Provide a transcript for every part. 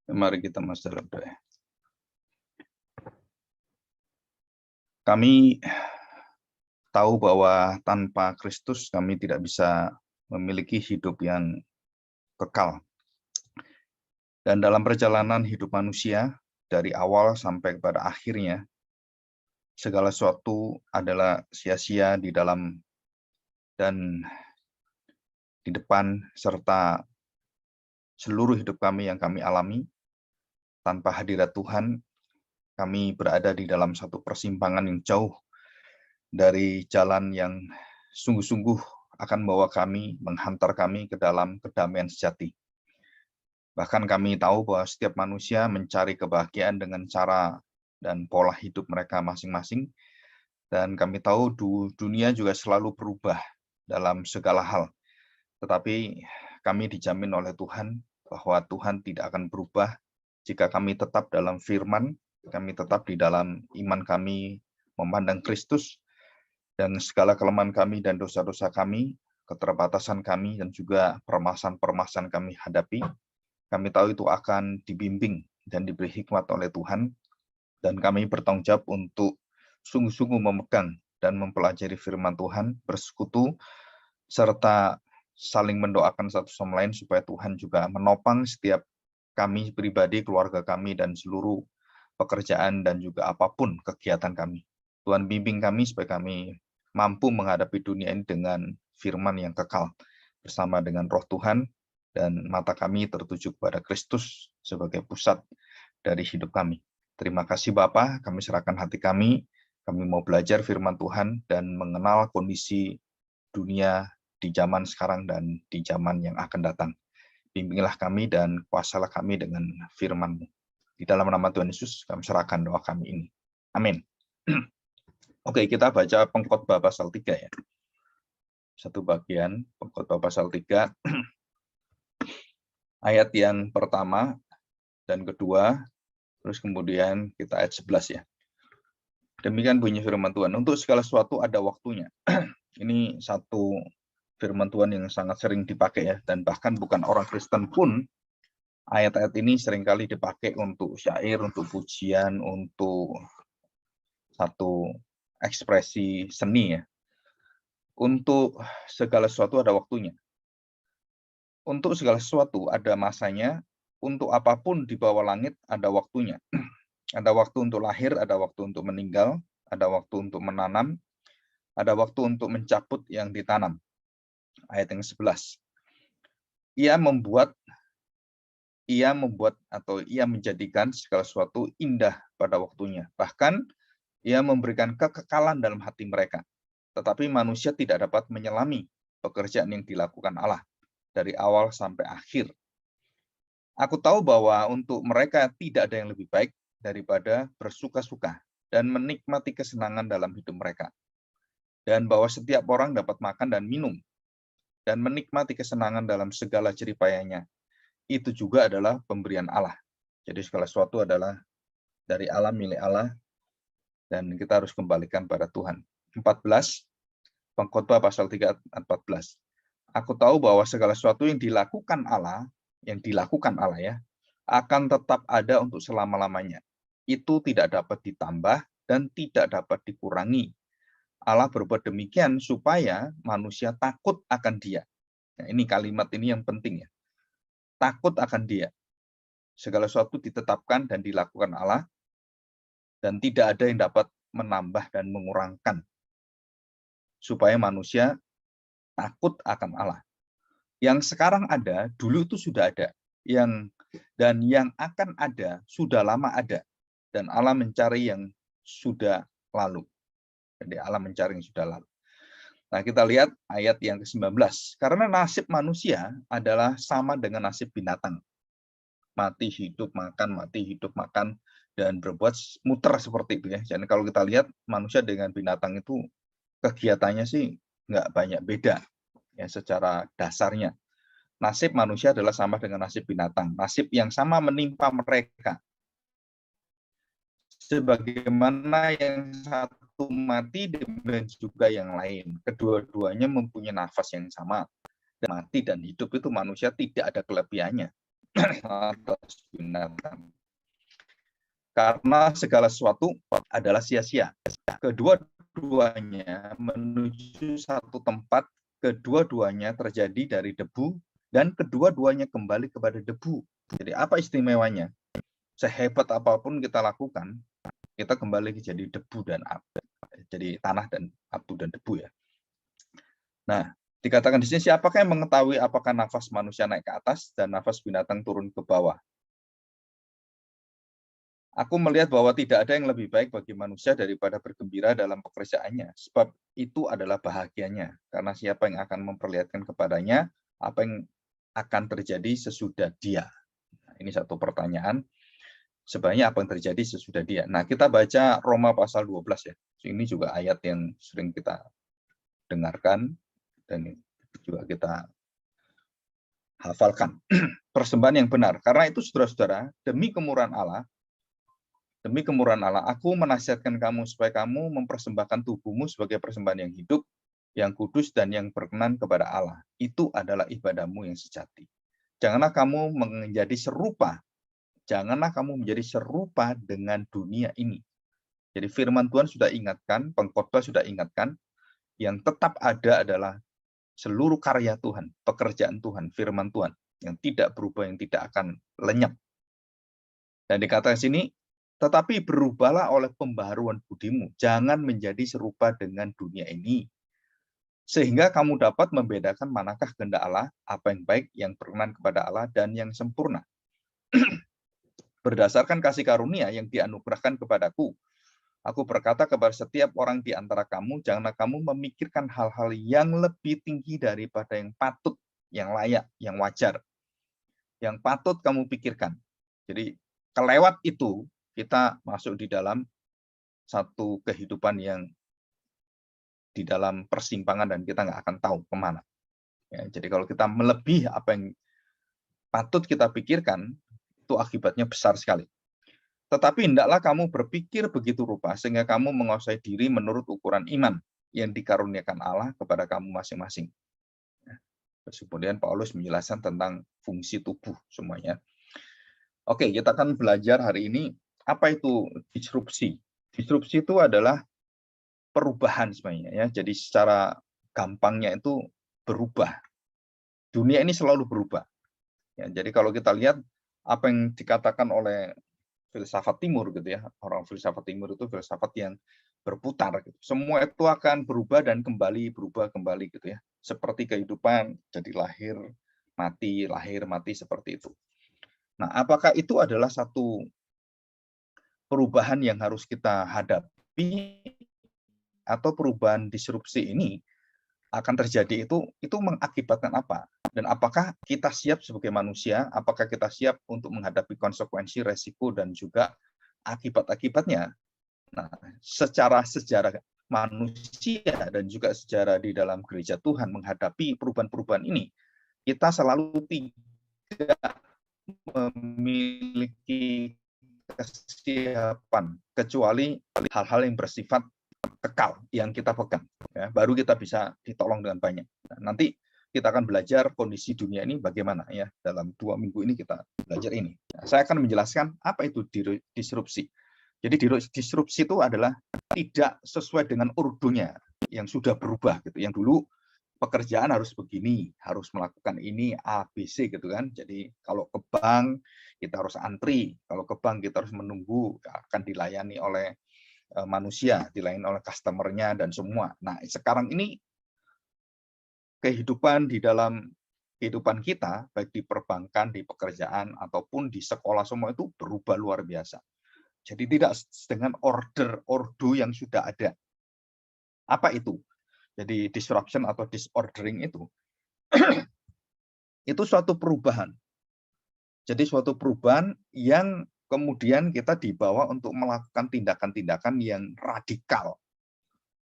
Mari kita masuk dalam doa. Kami tahu bahwa tanpa Kristus kami tidak bisa memiliki hidup yang kekal. Dan dalam perjalanan hidup manusia, dari awal sampai pada akhirnya, segala sesuatu adalah sia-sia di dalam dan di depan, serta seluruh hidup kami yang kami alami. Tanpa hadirat Tuhan, kami berada di dalam satu persimpangan yang jauh dari jalan yang sungguh-sungguh akan membawa kami, menghantar kami ke dalam kedamaian sejati. Bahkan kami tahu bahwa setiap manusia mencari kebahagiaan dengan cara dan pola hidup mereka masing-masing. Dan kami tahu dunia juga selalu berubah dalam segala hal. Tetapi kami dijamin oleh Tuhan bahwa Tuhan tidak akan berubah jika kami tetap dalam firman, kami tetap di dalam iman kami memandang Kristus, dan segala kelemahan kami dan dosa-dosa kami, keterbatasan kami, dan juga permasalahan-permasalahan kami hadapi, kami tahu itu akan dibimbing dan diberi hikmat oleh Tuhan, dan kami bertanggung jawab untuk sungguh-sungguh memegang dan mempelajari firman Tuhan, bersekutu, serta saling mendoakan satu sama lain supaya Tuhan juga menopang setiap kami pribadi, keluarga kami, dan seluruh pekerjaan dan juga apapun kegiatan kami. Tuhan bimbing kami supaya kami mampu menghadapi dunia ini dengan firman yang kekal bersama dengan Roh Tuhan, dan mata kami tertuju kepada Kristus sebagai pusat dari hidup kami. Terima kasih Bapa, kami serahkan hati kami mau belajar firman Tuhan dan mengenal kondisi dunia di zaman sekarang dan di zaman yang akan datang. Bimbinglah kami dan kuasalah kami dengan firman-Mu. Di dalam nama Tuhan Yesus, kami serahkan doa kami ini. Amin. Oke, kita baca Pengkhotbah pasal 3 ya. Satu bagian, Pengkhotbah pasal 3, ayat yang pertama dan kedua, terus kemudian kita ayat 11 ya. Demikian bunyi firman Tuhan, untuk segala sesuatu ada waktunya. Ini satu firman Tuhan yang sangat sering dipakai ya, dan bahkan bukan orang Kristen pun ayat-ayat ini seringkali dipakai untuk syair, untuk pujian, untuk satu ekspresi seni ya. Untuk segala sesuatu ada waktunya. Untuk segala sesuatu ada masanya, untuk apapun di bawah langit ada waktunya. Ada waktu untuk lahir, ada waktu untuk meninggal, ada waktu untuk menanam, ada waktu untuk mencabut yang ditanam. Ayat yang 11. Ia membuat atau ia menjadikan segala sesuatu indah pada waktunya. Bahkan ia memberikan kekekalan dalam hati mereka. Tetapi manusia tidak dapat menyelami pekerjaan yang dilakukan Allah dari awal sampai akhir. Aku tahu bahwa untuk mereka tidak ada yang lebih baik daripada bersuka-suka dan menikmati kesenangan dalam hidup mereka. Dan bahwa setiap orang dapat makan dan minum dan menikmati kesenangan dalam segala jeripayanya. Itu juga adalah pemberian Allah. Jadi segala sesuatu adalah dari Allah, milik Allah, dan kita harus kembalikan pada Tuhan. 14, Pengkhotbah pasal 3 ayat 14. Aku tahu bahwa segala sesuatu yang dilakukan Allah ya, akan tetap ada untuk selama-lamanya. Itu tidak dapat ditambah dan tidak dapat dikurangi. Allah berbuat demikian supaya manusia takut akan Dia. Nah, ini kalimat ini yang penting ya. Takut akan Dia. Segala sesuatu ditetapkan dan dilakukan Allah, dan tidak ada yang dapat menambah dan mengurangkan. Supaya manusia takut akan Allah. Yang sekarang ada, dulu itu sudah ada. Dan yang akan ada, sudah lama ada. Dan Allah mencari yang sudah lalu. Jadi Allah mencari yang sudah lalu. Nah, kita lihat ayat yang ke-19. Karena nasib manusia adalah sama dengan nasib binatang. Mati, hidup, makan, dan berbuat muter seperti itu ya. Jadi kalau kita lihat manusia dengan binatang itu kegiatannya sih nggak banyak beda ya secara dasarnya. Nasib manusia adalah sama dengan nasib binatang. Nasib yang sama menimpa mereka. Sebagaimana yang satu mati, demikian juga yang lain. Kedua-duanya mempunyai nafas yang sama. Dan mati dan hidup itu manusia tidak ada kelebihannya. atas binatang. Karena segala sesuatu adalah sia-sia. Kedua-duanya menuju satu tempat, kedua-duanya terjadi dari debu, dan kedua-duanya kembali kepada debu. Jadi apa istimewanya? Sehebat apapun kita lakukan, kita kembali jadi debu dan abu. Jadi tanah dan abu dan debu ya. Nah, dikatakan di sini, siapakah yang mengetahui apakah nafas manusia naik ke atas dan nafas binatang turun ke bawah? Aku melihat bahwa tidak ada yang lebih baik bagi manusia daripada bergembira dalam pekerjaannya, sebab itu adalah bahagianya, karena siapa yang akan memperlihatkan kepadanya apa yang akan terjadi sesudah dia. Nah, ini satu pertanyaan, sebenarnya apa yang terjadi sesudah dia. Nah, kita baca Roma pasal 12 ya. Ini juga ayat yang sering kita dengarkan dan juga kita hafalkan. Persembahan yang benar. Karena itu saudara-saudara, demi kemurahan Allah, aku menasihatkan kamu supaya kamu mempersembahkan tubuhmu sebagai persembahan yang hidup, yang kudus, dan yang berkenan kepada Allah. Itu adalah ibadahmu yang sejati. Janganlah kamu menjadi serupa dengan dunia ini. Jadi firman Tuhan sudah ingatkan, pengkhotbah sudah ingatkan, yang tetap ada adalah seluruh karya Tuhan, pekerjaan Tuhan, firman Tuhan, yang tidak berubah, yang tidak akan lenyap. Dan dikatakan sini, tetapi berubahlah oleh pembaharuan budimu, jangan menjadi serupa dengan dunia ini, sehingga kamu dapat membedakan manakah kehendak Allah, apa yang baik, yang berkenan kepada Allah, dan yang sempurna. Berdasarkan kasih karunia yang dianugerahkan kepadaku, aku berkata kepada setiap orang di antara kamu, janganlah kamu memikirkan hal-hal yang lebih tinggi daripada yang patut, yang layak, yang wajar, yang patut kamu pikirkan. Jadi kelewat itu, kita masuk di dalam satu kehidupan yang di dalam persimpangan dan kita nggak akan tahu kemana. Ya, jadi kalau kita melebihi apa yang patut kita pikirkan, itu akibatnya besar sekali. Tetapi hendaklah kamu berpikir begitu rupa, sehingga kamu menguasai diri menurut ukuran iman yang dikaruniakan Allah kepada kamu masing-masing. Terus kemudian Paulus menjelaskan tentang fungsi tubuh semuanya. Oke, kita akan belajar hari ini apa itu disrupsi. Disrupsi itu adalah perubahan sebenarnya ya. Jadi secara gampangnya itu berubah. Dunia ini selalu berubah. Ya, jadi kalau kita lihat apa yang dikatakan oleh filsafat timur gitu ya, orang filsafat timur itu filsafat yang berputar gitu. Semua itu akan berubah dan kembali berubah kembali gitu ya. Seperti kehidupan, jadi lahir mati seperti itu. Nah, apakah itu adalah satu perubahan yang harus kita hadapi, atau perubahan disrupsi ini akan terjadi itu mengakibatkan apa? Dan apakah kita siap sebagai manusia, apakah kita siap untuk menghadapi konsekuensi, resiko, dan juga akibat-akibatnya? Nah, secara sejarah manusia dan juga sejarah di dalam gereja Tuhan menghadapi perubahan-perubahan ini, kita selalu tidak memiliki kesiapan, kecuali hal-hal yang bersifat kekal yang kita pegang. Ya, baru kita bisa ditolong dengan banyak. Nah, nanti kita akan belajar kondisi dunia ini bagaimana ya. Dalam 2 minggu ini kita belajar ini. Nah, saya akan menjelaskan apa itu disrupsi. Jadi disrupsi itu adalah tidak sesuai dengan urdunya yang sudah berubah gitu. Yang dulu pekerjaan harus begini, harus melakukan ini A, B, C gitu kan. Jadi kalau ke bank kita harus antri, kalau ke bank kita harus menunggu, akan dilayani oleh manusia, dilayani oleh customer-nya dan semua. Nah, sekarang ini kehidupan di dalam kehidupan kita, baik di perbankan, di pekerjaan, ataupun di sekolah, semua itu berubah luar biasa. Jadi tidak dengan order yang sudah ada. Apa itu? Jadi disruption atau disordering itu, itu suatu perubahan. Jadi suatu perubahan yang kemudian kita dibawa untuk melakukan tindakan-tindakan yang radikal.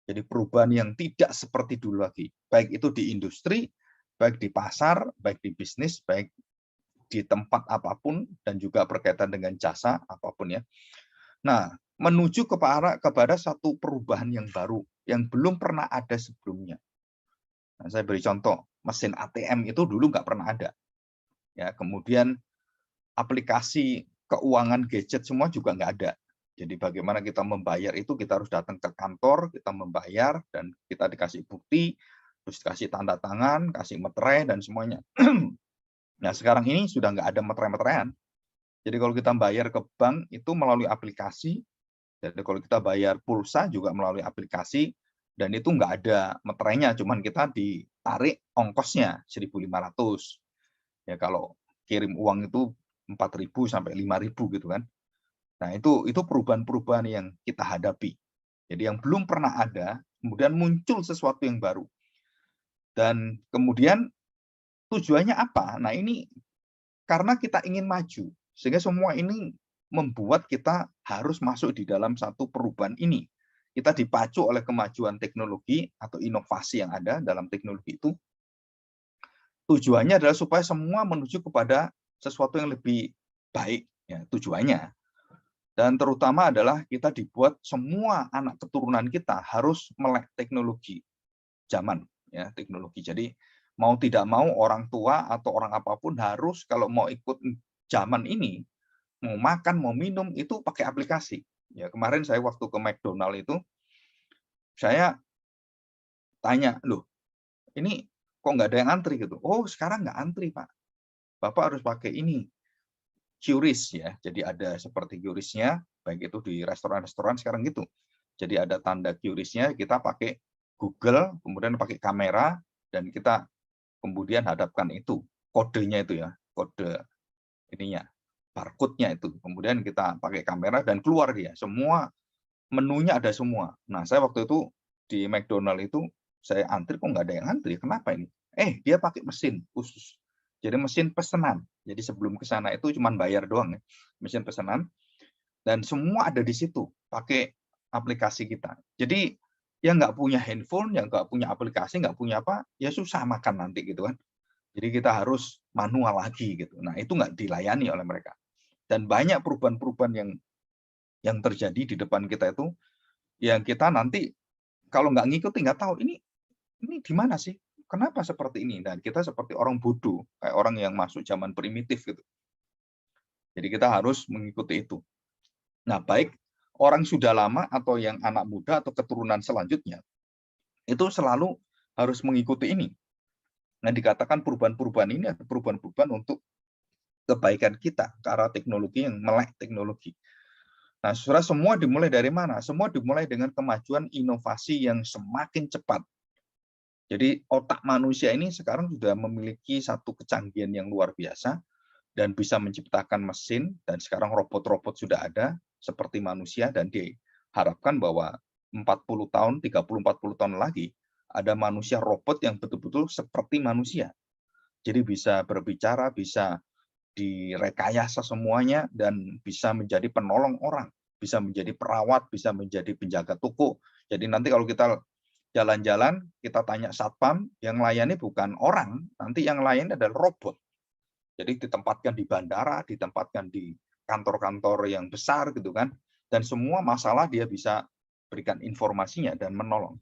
Jadi perubahan yang tidak seperti dulu lagi. Baik itu di industri, baik di pasar, baik di bisnis, baik di tempat apapun, dan juga berkaitan dengan jasa apapun ya. Nah, menuju kepada satu perubahan yang baru, yang belum pernah ada sebelumnya. Nah, saya beri contoh, mesin ATM itu dulu nggak pernah ada. Ya, kemudian aplikasi keuangan gadget semua juga nggak ada. Jadi bagaimana kita membayar itu, kita harus datang ke kantor, kita membayar, dan kita dikasih bukti, terus kasih tanda tangan, kasih meterai, dan semuanya. Nah, sekarang ini sudah nggak ada meterai-meteraian. Jadi kalau kita bayar ke bank itu melalui aplikasi, jadi kalau kita bayar pulsa juga melalui aplikasi, dan itu nggak ada meterainya, cuman kita ditarik ongkosnya 1.500. Ya kalau kirim uang itu 4.000 sampai 5.000 gitu kan. Nah, itu perubahan-perubahan yang kita hadapi. Jadi yang belum pernah ada, kemudian muncul sesuatu yang baru. Dan kemudian tujuannya apa? Nah, ini karena kita ingin maju, sehingga semua ini membuat kita harus masuk di dalam satu perubahan ini. Kita dipacu oleh kemajuan teknologi atau inovasi yang ada dalam teknologi itu. Tujuannya adalah supaya semua menuju kepada sesuatu yang lebih baik, ya, tujuannya. Dan terutama adalah kita dibuat semua anak keturunan kita harus melek teknologi zaman, ya, teknologi. Jadi mau tidak mau orang tua atau orang apapun harus kalau mau ikut zaman ini, mau makan, mau minum itu pakai aplikasi. Ya, kemarin saya waktu ke McDonald itu, saya tanya, loh, ini kok nggak ada yang antri gitu? Oh, sekarang nggak antri, Pak. Bapak harus pakai ini, QRIS ya. Jadi ada seperti QRIS-nya, baik itu di restoran-restoran sekarang gitu. Jadi ada tanda QRIS-nya, kita pakai Google, kemudian pakai kamera, dan kita kemudian hadapkan itu, kodenya itu ya, kode ininya, barcode-nya itu. Kemudian kita pakai kamera dan keluar dia. Semua menunya ada semua. Nah, saya waktu itu di McDonald itu, saya antri kok nggak ada yang antri, kenapa ini? Dia pakai mesin khusus. Jadi mesin pesanan. Jadi sebelum ke sana itu cuma bayar doang ya, mesin pesanan. Dan semua ada di situ, pakai aplikasi kita. Jadi yang nggak punya handphone, yang nggak punya aplikasi, nggak punya apa, ya susah makan nanti gitu kan. Jadi kita harus manual lagi gitu. Nah, itu nggak dilayani oleh mereka. Dan banyak perubahan-perubahan yang terjadi di depan kita itu, yang kita nanti kalau nggak ngikuti, nggak tahu ini di mana sih? Kenapa seperti ini? Dan kita seperti orang bodoh, kayak orang yang masuk zaman primitif gitu. Jadi kita harus mengikuti itu. Nah, baik orang sudah lama atau yang anak muda atau keturunan selanjutnya, itu selalu harus mengikuti ini. Nah, dikatakan perubahan-perubahan ini adalah perubahan-perubahan untuk kebaikan kita ke arah teknologi yang melek teknologi. Nah, saudara, semua dimulai dari mana? Semua dimulai dengan kemajuan inovasi yang semakin cepat. Jadi otak manusia ini sekarang sudah memiliki satu kecanggihan yang luar biasa dan bisa menciptakan mesin, dan sekarang robot-robot sudah ada seperti manusia, dan diharapkan bahwa 40 tahun, 30-40 tahun lagi ada manusia robot yang betul-betul seperti manusia. Jadi bisa berbicara, bisa direkayasa semuanya, dan bisa menjadi penolong orang, bisa menjadi perawat, bisa menjadi penjaga toko. Jadi nanti kalau kita jalan-jalan, kita tanya satpam, yang layani bukan orang, nanti yang layani adalah robot. Jadi ditempatkan di bandara, ditempatkan di kantor-kantor yang besar gitu kan, dan semua masalah dia bisa berikan informasinya dan menolong.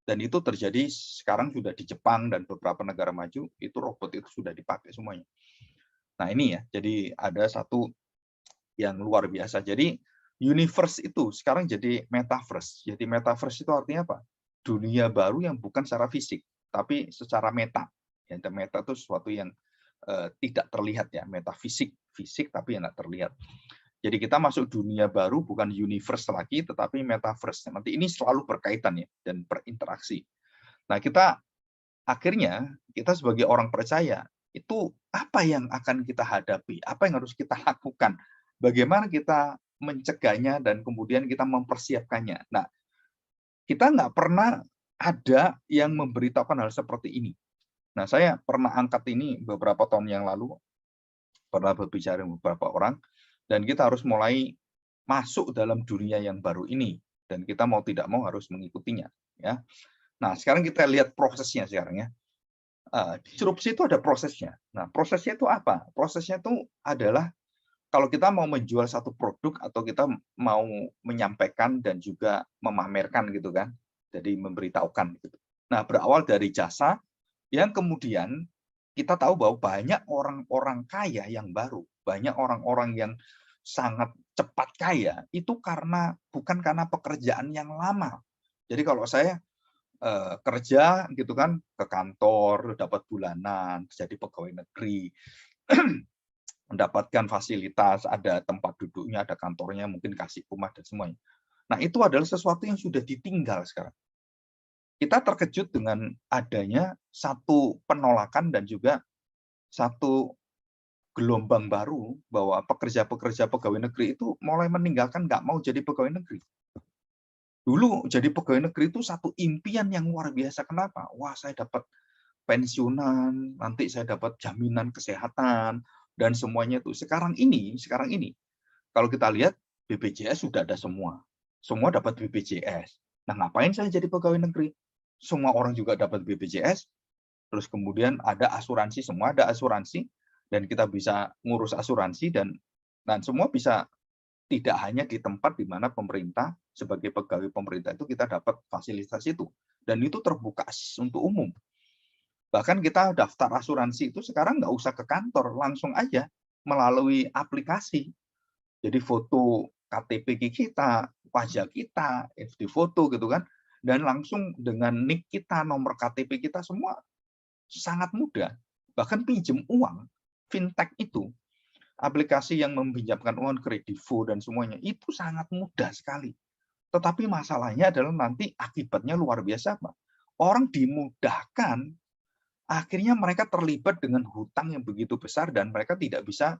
Dan itu terjadi sekarang sudah di Jepang dan beberapa negara maju, itu robot itu sudah dipakai semuanya. Nah, ini ya, jadi ada satu yang luar biasa. Jadi universe itu sekarang jadi metaverse. Jadi metaverse itu artinya apa? Dunia baru yang bukan secara fisik, tapi secara meta. Yang meta itu sesuatu yang tidak terlihat ya, metafisik, fisik tapi yang nggak terlihat. Jadi kita masuk dunia baru, bukan universe lagi, tetapi metaverse. Nanti ini selalu berkaitan ya, dan berinteraksi. Nah, kita akhirnya, kita sebagai orang percaya, itu apa yang akan kita hadapi? Apa yang harus kita lakukan? Bagaimana kita mencegahnya dan kemudian kita mempersiapkannya? Nah, kita nggak pernah ada yang memberitahukan hal seperti ini. Nah, saya pernah angkat ini beberapa tahun yang lalu, pernah berbicara dengan beberapa orang, dan kita harus mulai masuk dalam dunia yang baru ini, dan kita mau tidak mau harus mengikutinya. Ya. Nah, sekarang kita lihat prosesnya sekarang ya. Disrupsi itu ada prosesnya. Nah, prosesnya itu apa? Prosesnya itu adalah kalau kita mau menjual satu produk atau kita mau menyampaikan dan juga memamerkan gitu kan, jadi memberitahukan gitu. Nah, berawal dari jasa yang kemudian kita tahu bahwa banyak orang-orang kaya yang baru. banyak orang-orang yang sangat cepat kaya itu bukan karena pekerjaan yang lama. Jadi kalau saya kerja gitu kan ke kantor dapat bulanan, jadi pegawai negeri, mendapatkan fasilitas, ada tempat duduknya, ada kantornya, mungkin kasih rumah dan semuanya. Nah, itu adalah sesuatu yang sudah ditinggal sekarang. Kita terkejut dengan adanya satu penolakan dan juga satu gelombang baru bahwa pekerja-pekerja pegawai negeri itu mulai meninggalkan nggak mau jadi pegawai negeri. Dulu jadi pegawai negeri itu satu impian yang luar biasa. Kenapa? Wah, saya dapat pensiunan, nanti saya dapat jaminan kesehatan dan semuanya itu. Sekarang ini kalau kita lihat BPJS sudah ada semua. Semua dapat BPJS. Nah, ngapain saya jadi pegawai negeri? Semua orang juga dapat BPJS, terus kemudian ada asuransi, semua ada asuransi, dan kita bisa ngurus asuransi dan semua bisa tidak hanya di tempat di mana pemerintah sebagai pegawai pemerintah itu kita dapat fasilitas itu, dan itu terbuka untuk umum. Bahkan kita daftar asuransi itu sekarang nggak usah ke kantor, langsung aja melalui aplikasi. Jadi foto KTP kita, wajah kita, di foto gitu kan, dan langsung dengan NIK kita, nomor KTP kita semua sangat mudah. Bahkan pinjam uang, fintech itu, aplikasi yang meminjamkan uang, Kredivo dan semuanya, itu sangat mudah sekali. Tetapi masalahnya adalah nanti akibatnya luar biasa, Pak. Orang dimudahkan, akhirnya mereka terlibat dengan hutang yang begitu besar dan mereka tidak bisa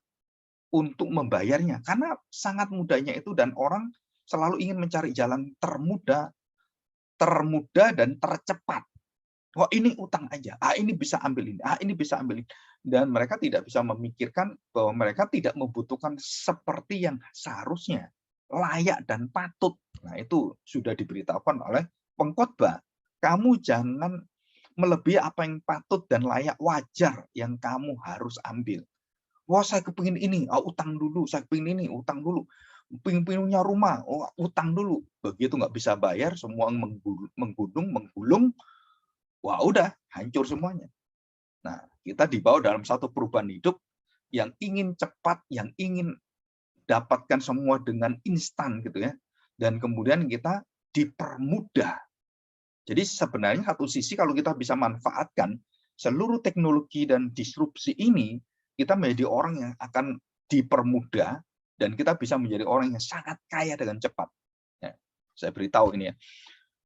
untuk membayarnya. Karena sangat mudahnya itu dan orang selalu ingin mencari jalan termudah dan tercepat. Wah, ini utang aja. Ini bisa ambil ini. Ini bisa ambil ini. Dan mereka tidak bisa memikirkan bahwa mereka tidak membutuhkan seperti yang seharusnya, layak dan patut. Nah, itu sudah diberitahukan oleh pengkhotbah. Kamu jangan melebihi apa yang patut dan layak wajar yang kamu harus ambil. Wah, saya kepingin ini, utang dulu. Saya kepingin ini, utang dulu. Punya rumah, utang dulu. Begitu nggak bisa bayar, semua menggulung, wah udah, hancur semuanya. Nah, kita dibawa dalam satu perubahan hidup yang ingin cepat, yang ingin dapatkan semua dengan instan gitu ya. Dan kemudian kita dipermudah. Jadi sebenarnya satu sisi kalau kita bisa manfaatkan seluruh teknologi dan disrupsi ini, kita menjadi orang yang akan dipermudah dan kita bisa menjadi orang yang sangat kaya dengan cepat. Ya, saya beritahu ini ya.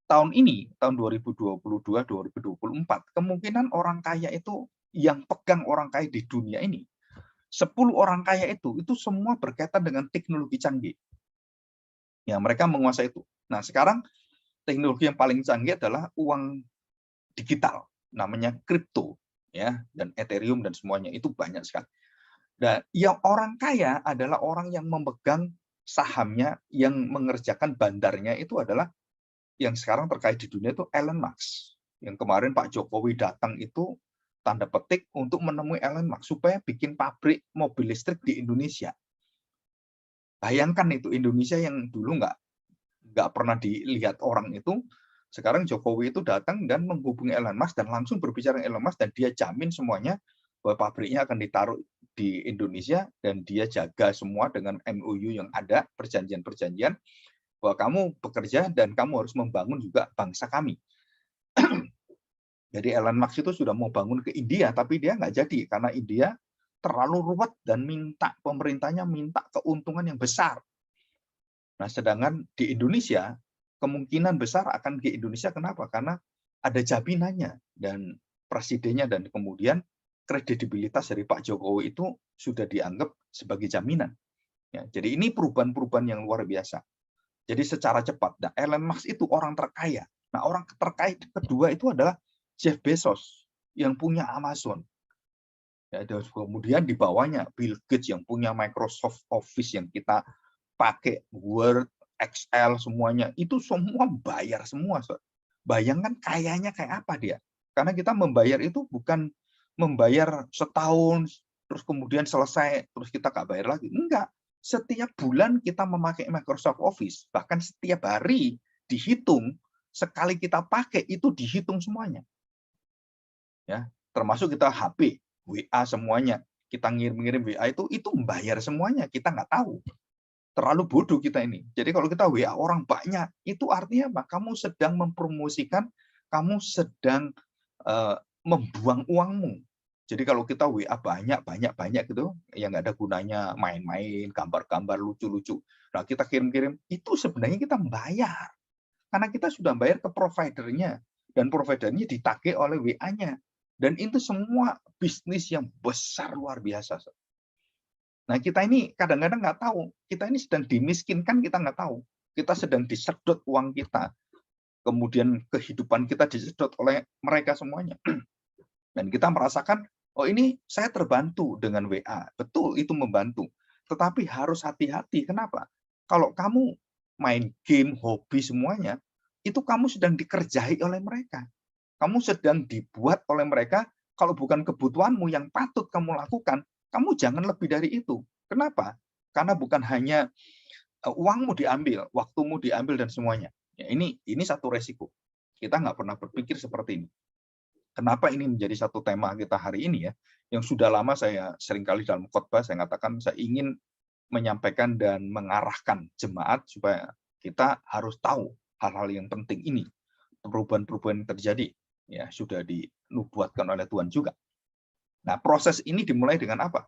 Tahun ini, tahun 2022-2024, kemungkinan orang kaya itu yang pegang orang kaya di dunia ini, 10 orang kaya itu semua berkaitan dengan teknologi canggih. Ya, mereka menguasai itu. Nah, sekarang teknologi yang paling canggih adalah uang digital, namanya kripto, ya, dan Ethereum dan semuanya itu banyak sekali. Dan yang orang kaya adalah orang yang memegang sahamnya, yang mengerjakan bandarnya itu adalah yang sekarang terkait di dunia itu Elon Musk. Yang kemarin Pak Jokowi datang itu tanda petik untuk menemui Elon Musk supaya bikin pabrik mobil listrik di Indonesia. Bayangkan itu Indonesia yang dulu nggak pernah dilihat orang itu, sekarang Jokowi itu datang dan menghubungi Elon Musk dan langsung berbicara dengan Elon Musk dan dia jamin semuanya bahwa pabriknya akan ditaruh di Indonesia dan dia jaga semua dengan MOU yang ada, perjanjian-perjanjian bahwa kamu bekerja dan kamu harus membangun juga bangsa kami. Jadi Elon Musk itu sudah mau bangun ke India, tapi dia nggak jadi karena India terlalu ruwet dan pemerintahnya minta keuntungan yang besar. Nah, sedangkan di Indonesia kemungkinan besar akan ke Indonesia kenapa? Karena ada jaminannya dan presidennya dan kemudian kredibilitas dari Pak Jokowi itu sudah dianggap sebagai jaminan. Ya, jadi ini perubahan-perubahan yang luar biasa. Jadi secara cepat. Nah, Elon Musk itu orang terkaya. Nah, orang terkaya kedua itu adalah Jeff Bezos yang punya Amazon. Ya, kemudian di bawahnya Bill Gates yang punya Microsoft Office yang kita pakai, Word, Excel semuanya. Itu semua bayar semua. Bayangkan kayanya kayak apa dia. Karena kita membayar itu bukan membayar setahun, terus kemudian selesai, terus kita nggak bayar lagi. Enggak. Setiap bulan kita memakai Microsoft Office, bahkan setiap hari dihitung, sekali kita pakai itu dihitung semuanya. Ya, termasuk kita HP, WA semuanya. kita ngirim-ngirim WA itu membayar semuanya, kita nggak tahu. Terlalu bodoh kita ini. Jadi kalau kita WA orang banyak, itu artinya apa? Kamu sedang mempromosikan, kamu sedang membuang uangmu. Jadi kalau kita WA banyak gitu, yang nggak ada gunanya, main-main, gambar-gambar lucu-lucu. Nah, kita kirim-kirim, itu sebenarnya kita membayar. Karena kita sudah bayar ke providernya. Dan providernya ditagih oleh WA-nya. Dan itu semua bisnis yang besar luar biasa. Nah, kita ini kadang-kadang nggak tahu. Kita ini sedang dimiskinkan, kita nggak tahu. Kita sedang disedot uang kita. Kemudian kehidupan kita disedot oleh mereka semuanya. Dan kita merasakan, oh ini saya terbantu dengan WA. Betul, itu membantu. Tetapi harus hati-hati. Kenapa? Kalau kamu main game, hobi semuanya, itu kamu sedang dikerjai oleh mereka. Kamu sedang dibuat oleh mereka, kalau bukan kebutuhanmu yang patut kamu lakukan, kamu jangan lebih dari itu. Kenapa? Karena bukan hanya uangmu diambil, waktumu diambil dan semuanya. Ya, ini satu resiko. Kita nggak pernah berpikir seperti ini. Kenapa ini menjadi satu tema kita hari ini ya? Yang sudah lama saya seringkali dalam khotbah saya katakan saya ingin menyampaikan dan mengarahkan jemaat supaya kita harus tahu hal-hal yang penting ini. Perubahan-perubahan yang terjadi ya sudah dinubuatkan oleh Tuhan juga. Nah, proses ini dimulai dengan apa?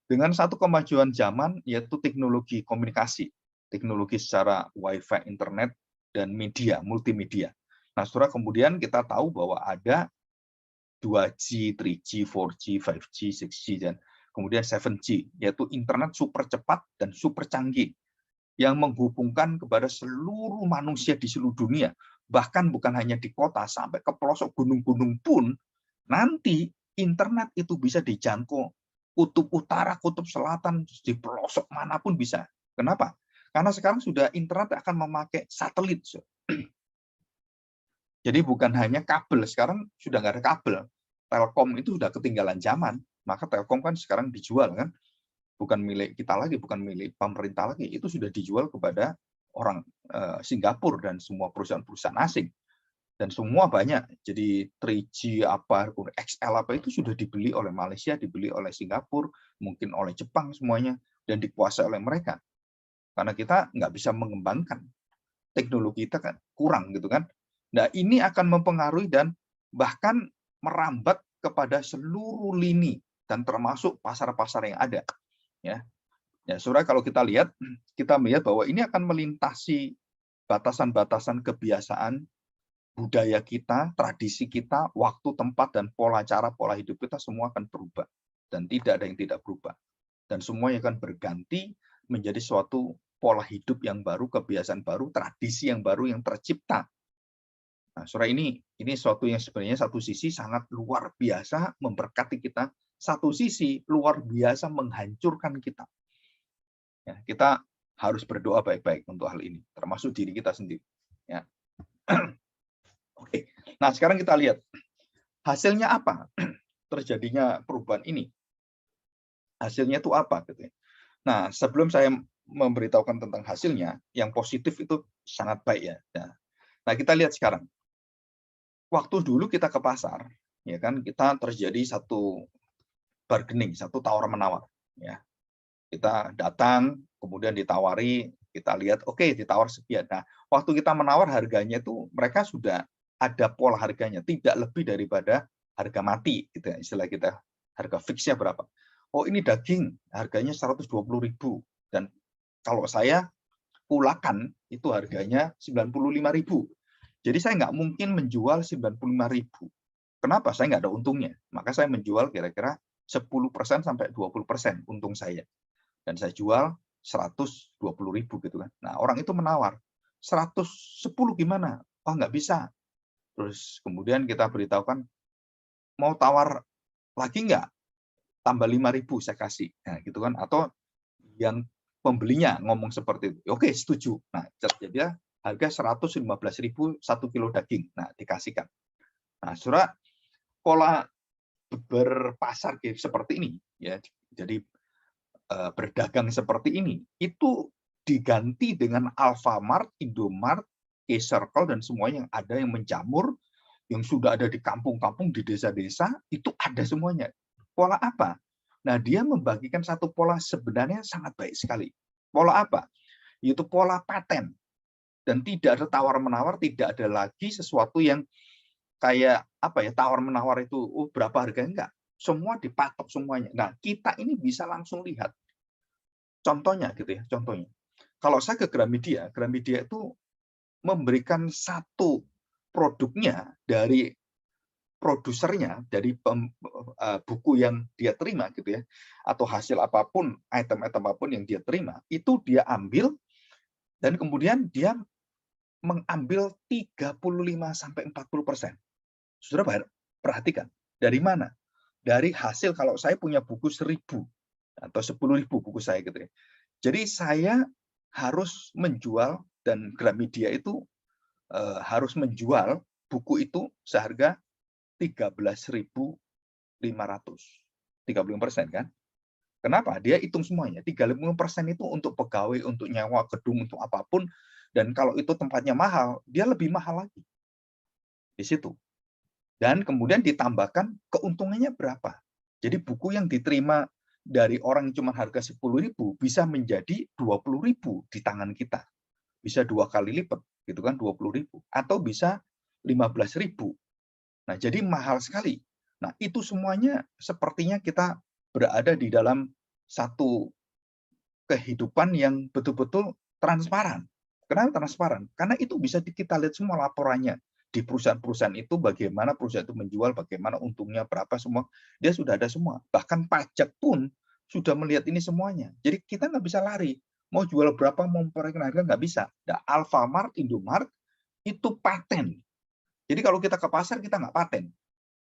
Dengan satu kemajuan zaman yaitu teknologi komunikasi, teknologi secara Wi-Fi, internet dan media, multimedia. Nah, Saudara, kemudian kita tahu bahwa ada 2G, 3G, 4G, 5G, 6G dan kemudian 7G, yaitu internet super cepat dan super canggih yang menghubungkan kepada seluruh manusia di seluruh dunia. Bahkan bukan hanya di kota, sampai ke pelosok gunung-gunung pun, nanti internet itu bisa dijangkau kutub utara, kutub selatan, di pelosok manapun bisa. Kenapa? Karena sekarang sudah internet akan memakai satelit. Jadi bukan hanya kabel, sekarang sudah nggak ada kabel. Telkom itu sudah ketinggalan zaman, maka Telkom kan sekarang dijual kan, bukan milik kita lagi, bukan milik pemerintah lagi, itu sudah dijual kepada orang Singapura dan semua perusahaan-perusahaan asing. Dan semua banyak, jadi 3G apa, XL apa itu sudah dibeli oleh Malaysia, dibeli oleh Singapura, mungkin oleh Jepang semuanya, dan dikuasai oleh mereka. Karena kita nggak bisa mengembangkan. Teknologi kita kan kurang gitu kan. Nah, ini akan mempengaruhi dan bahkan merambat kepada seluruh lini dan termasuk pasar-pasar yang ada. Ya, Saudara, kalau kita lihat, kita melihat bahwa ini akan melintasi batasan-batasan kebiasaan, budaya kita, tradisi kita, waktu, tempat, dan pola cara, pola hidup kita semua akan berubah. Dan tidak ada yang tidak berubah. Dan semuanya akan berganti menjadi suatu pola hidup yang baru, kebiasaan baru, tradisi yang baru yang tercipta. Nah, Saudara, ini suatu yang sebenarnya satu sisi sangat luar biasa memberkati kita, satu sisi luar biasa menghancurkan kita. Ya, kita harus berdoa baik-baik untuk hal ini, termasuk diri kita sendiri. Ya. Oke, nah sekarang kita lihat hasilnya apa terjadinya perubahan ini. Hasilnya itu apa? Gitu ya. Nah, sebelum saya memberitahukan tentang hasilnya, yang positif itu sangat baik ya. Nah, kita lihat sekarang. Waktu dulu kita ke pasar, ya kan, kita terjadi satu bargaining, satu tawar-menawar. Ya. Kita datang, kemudian ditawari, kita lihat, oke, ditawar sekian. Nah, waktu kita menawar harganya itu mereka sudah ada pola harganya, tidak lebih daripada harga mati, gitu ya, istilah kita. Harga fixnya berapa? Oh, ini daging, harganya 120.000. Dan kalau saya pulakan, itu harganya 95.000. Jadi saya nggak mungkin menjual 95.000. Kenapa? Saya nggak ada untungnya. Maka saya menjual kira-kira 10% sampai 20% untung saya. Dan saya jual 120.000 gitu kan. Nah, orang itu menawar, 110 gimana? Oh, nggak bisa. Terus kemudian kita beritahukan, mau tawar lagi nggak? Tambah 5.000 saya kasih. Nah, gitu kan. Atau yang pembelinya ngomong seperti itu. Oke, setuju. Nah, jadi harga 115.000 1 kilo daging. Nah, dikasihkan. Nah, Saudara, pola berpasar seperti ini ya. Jadi berdagang seperti ini, itu diganti dengan Alfamart, Indomart, K-Circle, dan semuanya yang ada yang menjamur, yang sudah ada di kampung-kampung, di desa-desa, itu ada semuanya. Pola apa? Nah, dia membagikan satu pola sebenarnya sangat baik sekali. Pola apa? Yaitu pola paten. Dan tidak ada tawar-menawar, tidak ada lagi sesuatu yang kayak apa ya, tawar-menawar itu, oh berapa harganya, enggak. Semua dipatok semuanya. Nah, kita ini bisa langsung lihat. Contohnya gitu ya, contohnya. Kalau saya ke Gramedia itu memberikan satu produknya dari produsernya, dari buku yang dia terima gitu ya, atau hasil apapun, item-item apapun yang dia terima, itu dia ambil dan kemudian dia mengambil 35-40%. Saudara perhatikan, dari mana? Dari hasil kalau saya punya buku 1.000 atau 10.000 buku saya gitu ya. Jadi saya harus menjual dan Gramedia itu harus menjual buku itu seharga 13.500. 35% kan? Kenapa? Dia hitung semuanya. 35% itu untuk pegawai, untuk nyawa gedung, untuk apapun. Dan kalau itu tempatnya mahal, dia lebih mahal lagi di situ. Dan kemudian ditambahkan keuntungannya berapa. Jadi buku yang diterima dari orang yang cuma harga 10.000 bisa menjadi 20.000 di tangan kita. Bisa 2 kali lipat, gitu kan, 20.000 atau bisa 15.000. Nah, jadi mahal sekali. Nah, itu semuanya sepertinya kita berada di dalam satu kehidupan yang betul-betul transparan. Kenapa transparan? Karena itu bisa kita lihat semua laporannya di perusahaan-perusahaan itu, bagaimana perusahaan itu menjual, bagaimana untungnya berapa, semua dia sudah ada semua. Bahkan pajak pun sudah melihat ini semuanya. Jadi kita nggak bisa lari. Mau jual berapa, mau memperkirakan harga, nggak bisa. Nah, Alfamart, Indomart itu paten. Jadi kalau kita ke pasar kita nggak paten.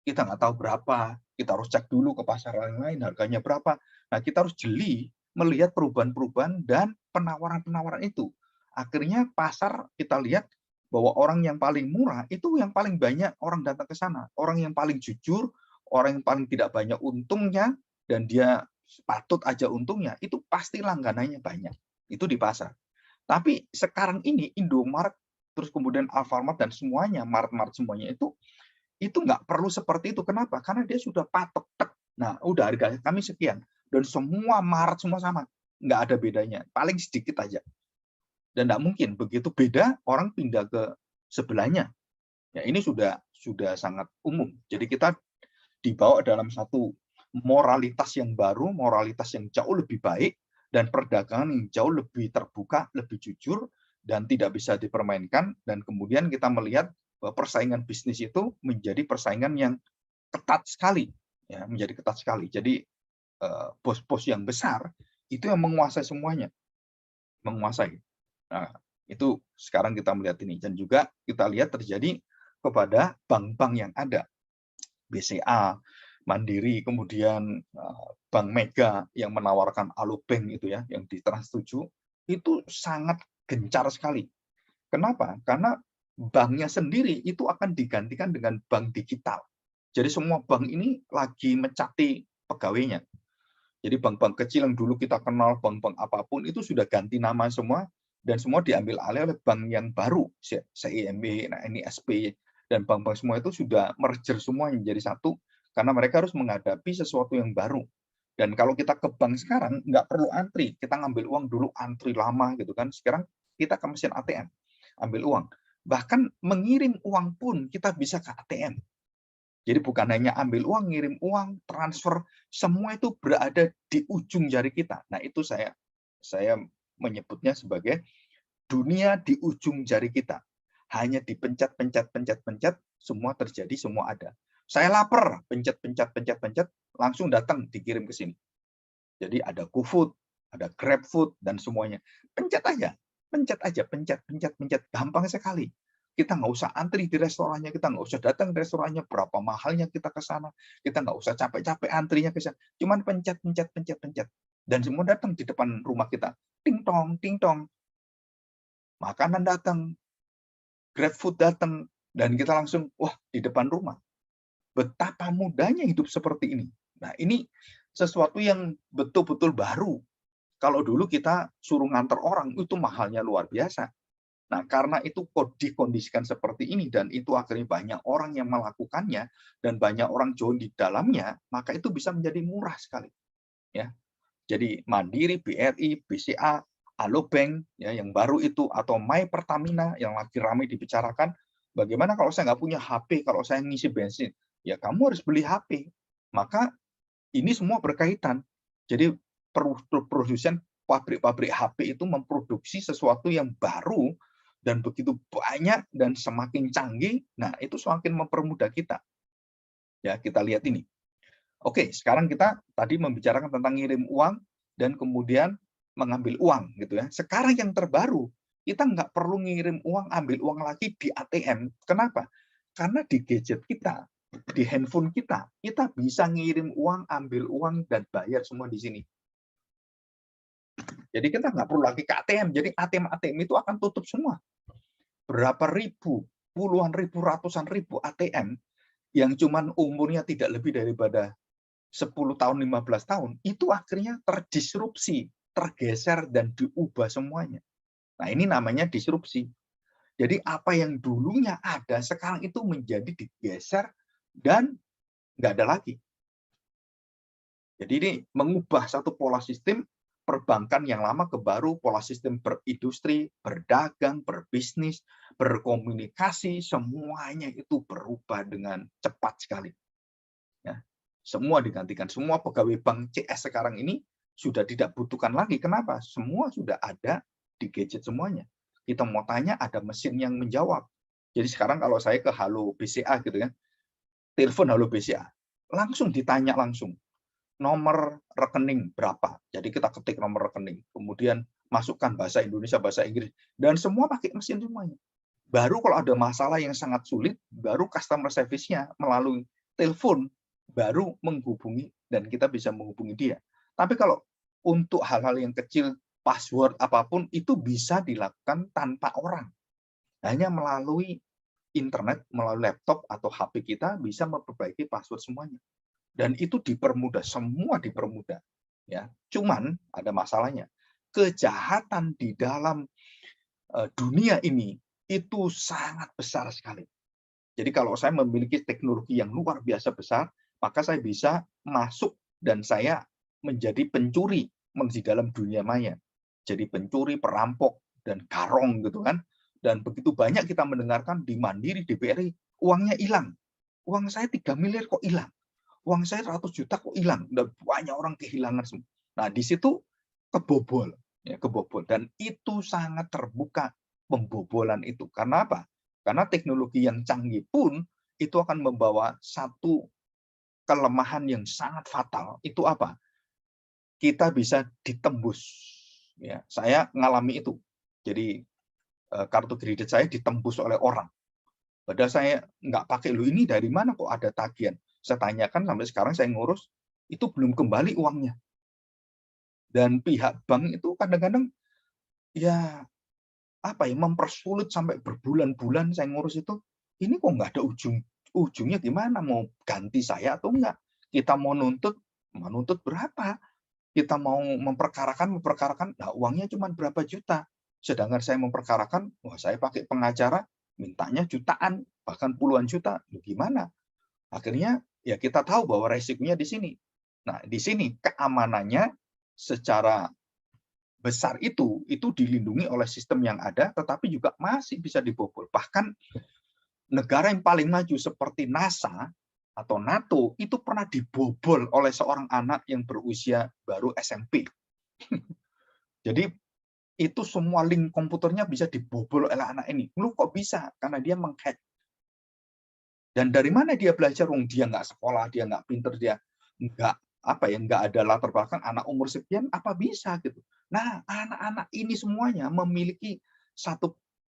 Kita nggak tahu berapa, kita harus cek dulu ke pasar yang lain harganya berapa. Nah, kita harus jeli melihat perubahan-perubahan dan penawaran-penawaran itu. Akhirnya pasar kita lihat bahwa orang yang paling murah itu yang paling banyak orang datang ke sana. Orang yang paling jujur, orang yang paling tidak banyak untungnya, dan dia patut aja untungnya, itu pasti langganannya banyak. Itu di pasar. Tapi sekarang ini Indomart, terus kemudian Alfamart dan semuanya, Mart-Mart semuanya itu nggak perlu seperti itu. Kenapa? Karena dia sudah patok. Nah, udah harga kami sekian. Dan semua Maret semua sama. Nggak ada bedanya. Paling sedikit aja. Dan nggak mungkin begitu beda orang pindah ke sebelahnya. Ya, ini sudah sangat umum. Jadi kita dibawa dalam satu moralitas yang baru, moralitas yang jauh lebih baik, dan perdagangan yang jauh lebih terbuka, lebih jujur, dan tidak bisa dipermainkan. Dan kemudian kita melihat bahwa persaingan bisnis itu menjadi persaingan yang ketat sekali, ya, menjadi ketat sekali. Jadi bos-bos yang besar itu yang menguasai semuanya, menguasai. Nah, itu sekarang kita melihat ini, dan juga kita lihat terjadi kepada bank-bank yang ada, BCA, Mandiri, kemudian Bank Mega yang menawarkan Alobank itu ya, yang di Trans 7, itu sangat gencar sekali. Kenapa? Karena banknya sendiri itu akan digantikan dengan bank digital. Jadi semua bank ini lagi mencati pegawainya. Jadi bank-bank kecil yang dulu kita kenal, bank-bank apapun itu sudah ganti nama semua, dan semua diambil alih oleh bank yang baru, CIMB, nah ini SP, dan bank-bank semua itu sudah merger semua menjadi satu, karena mereka harus menghadapi sesuatu yang baru. Dan kalau kita ke bank sekarang, nggak perlu antri, kita ngambil uang dulu antri lama gitu kan, sekarang kita ke mesin ATM, ambil uang. Bahkan mengirim uang pun kita bisa ke ATM. Jadi bukan hanya ambil uang, ngirim uang, transfer, semua itu berada di ujung jari kita. Nah, itu saya menyebutnya sebagai dunia di ujung jari kita. Hanya dipencet, pencet, pencet, pencet, semua terjadi, semua ada. Saya lapar, pencet, pencet, pencet, pencet, langsung datang dikirim ke sini. Jadi ada GoFood, ada GrabFood, dan semuanya. Pencet aja, pencet aja, pencet, pencet, pencet. Gampang sekali. Kita nggak usah antri di restorannya, kita nggak usah datang ke restorannya, berapa mahalnya kita ke sana, kita nggak usah capek-capek antrinya ke sana, cuman pencet, pencet, pencet, pencet, dan semua datang di depan rumah kita, ting tong, makanan datang, GrabFood datang, dan kita langsung, wah, di depan rumah. Betapa mudahnya hidup seperti ini. Nah, ini sesuatu yang betul-betul baru. Kalau dulu kita suruh nganter orang, itu mahalnya luar biasa. Nah, karena itu dikondisikan seperti ini, dan itu akhirnya banyak orang yang melakukannya, dan banyak orang join di dalamnya, maka itu bisa menjadi murah sekali. ya. Jadi Mandiri, BRI, BCA, Alobank ya yang baru itu, atau My Pertamina yang lagi ramai dibicarakan, bagaimana kalau saya nggak punya HP, kalau saya ngisi bensin? Ya kamu harus beli HP. Maka ini semua berkaitan. Jadi produsen pabrik-pabrik HP itu memproduksi sesuatu yang baru dan begitu banyak dan semakin canggih. Nah, itu semakin mempermudah kita. Ya, kita lihat ini. Oke, sekarang kita tadi membicarakan tentang ngirim uang dan kemudian mengambil uang gitu ya. Sekarang yang terbaru, kita nggak perlu ngirim uang, ambil uang lagi di ATM. Kenapa? Karena di gadget kita, di handphone kita bisa ngirim uang, ambil uang, dan bayar semua di sini. Jadi kita nggak perlu lagi ke ATM. Jadi ATM itu akan tutup semua. Berapa ribu, puluhan ribu, ratusan ribu ATM yang cuman umurnya tidak lebih daripada 10 tahun, 15 tahun, itu akhirnya terdisrupsi, tergeser, dan diubah semuanya. Nah, ini namanya disrupsi. Jadi apa yang dulunya ada, sekarang itu menjadi digeser dan nggak ada lagi. Jadi ini mengubah satu pola sistem perbankan yang lama ke baru, pola sistem berindustri, berdagang, berbisnis, berkomunikasi, semuanya itu berubah dengan cepat sekali. Ya. Semua digantikan. Semua pegawai bank CS sekarang ini sudah tidak butuhkan lagi. Kenapa? Semua sudah ada di gadget semuanya. Kita mau tanya, ada mesin yang menjawab. Jadi sekarang kalau saya ke Halo BCA gitu ya, telepon Halo BCA, langsung ditanya langsung, nomor rekening berapa. Jadi kita ketik nomor rekening, kemudian masukkan bahasa Indonesia, bahasa Inggris, dan semua pakai mesin semuanya. Baru kalau ada masalah yang sangat sulit, baru customer service-nya melalui telepon baru menghubungi dan kita bisa menghubungi dia. Tapi kalau untuk hal-hal yang kecil, password apapun itu bisa dilakukan tanpa orang. Hanya melalui internet, melalui laptop atau HP kita bisa memperbaiki password semuanya. Dan itu dipermudah, semua dipermudah. Ya, cuman ada masalahnya. Kejahatan di dalam dunia ini itu sangat besar sekali. Jadi kalau saya memiliki teknologi yang luar biasa besar, maka saya bisa masuk dan saya menjadi pencuri di dalam dunia maya. Jadi pencuri, perampok, dan garong gitu kan. Dan begitu banyak kita mendengarkan di Mandiri, di BRI, uangnya hilang. Uang saya 3 miliar kok hilang. Uang saya 100 juta kok hilang. Dan banyak orang kehilangan semua. Nah, di situ kebobol. Ya, kebobol. Dan itu sangat terbuka pembobolan itu. Karena apa? Karena teknologi yang canggih pun itu akan membawa satu kelemahan yang sangat fatal. Itu apa? Kita bisa ditembus. Ya, saya ngalami itu. Jadi kartu kredit saya ditembus oleh orang. Padahal saya nggak pakai, loh ini dari mana kok ada tagihan? Saya tanyakan sampai sekarang saya ngurus, itu belum kembali uangnya. Dan pihak bank itu kadang-kadang ya apa ya, mempersulit sampai berbulan-bulan saya ngurus itu. Ini kok nggak ada ujungnya gimana? Mau ganti saya atau enggak? Kita mau nuntut berapa? Kita mau memperkarakan, nah uangnya cuma berapa juta. Sedangkan saya memperkarakan, wah saya pakai pengacara, mintanya jutaan, bahkan puluhan juta. Loh gimana? Akhirnya ya kita tahu bahwa resikonya di sini. Nah, di sini keamanannya secara besar itu dilindungi oleh sistem yang ada, tetapi juga masih bisa dibobol. Bahkan negara yang paling maju seperti NASA atau NATO itu pernah dibobol oleh seorang anak yang berusia baru SMP. Jadi itu semua link komputernya bisa dibobol oleh anak ini. Lu kok bisa? Karena dia menghack. Dan dari mana dia belajar? Dia nggak sekolah, dia nggak pinter, dia nggak ada latar belakang, anak umur sekian apa bisa gitu. Nah, anak-anak ini semuanya memiliki satu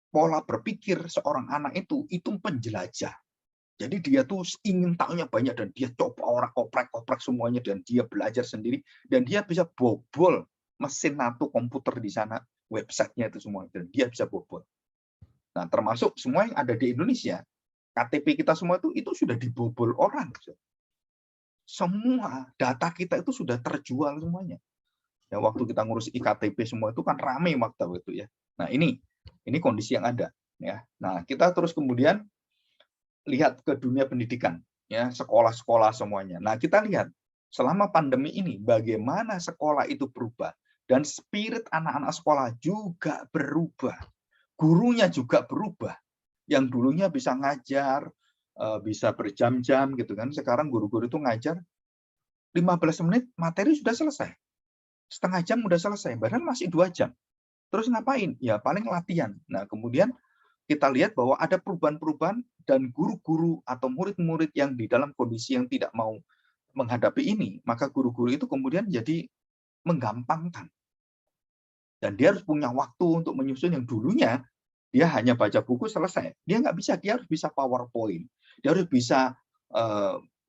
pola berpikir. Seorang anak itu penjelajah. Jadi dia tuh ingin tahunya banyak dan dia coba orang oprek semuanya dan dia belajar sendiri dan dia bisa bobol mesin NATO komputer di sana, websitenya itu semua dan dia bisa bobol. Nah, termasuk semua yang ada di Indonesia, KTP kita semua itu sudah dibobol orang. Semua data kita itu sudah terjual semuanya. Ya, waktu kita ngurus iktp semua itu kan ramai waktu itu ya. Nah, ini kondisi yang ada ya. Nah, kita terus kemudian lihat ke dunia pendidikan ya, sekolah-sekolah semuanya. Nah, kita lihat selama pandemi ini bagaimana sekolah itu berubah dan spirit anak-anak sekolah juga berubah. Gurunya juga berubah. Yang dulunya bisa ngajar, bisa berjam-jam gitu kan. Sekarang guru-guru itu ngajar 15 menit materi sudah selesai. Setengah jam sudah selesai, padahal masih 2 jam. Terus ngapain? Ya paling latihan. Nah, kemudian kita lihat bahwa ada perubahan-perubahan dan guru-guru atau murid-murid yang di dalam kondisi yang tidak mau menghadapi ini, maka guru-guru itu kemudian jadi menggampangkan. Dan dia harus punya waktu untuk menyusun yang dulunya dia hanya baca buku selesai. Dia nggak bisa, dia harus bisa PowerPoint. Dia harus bisa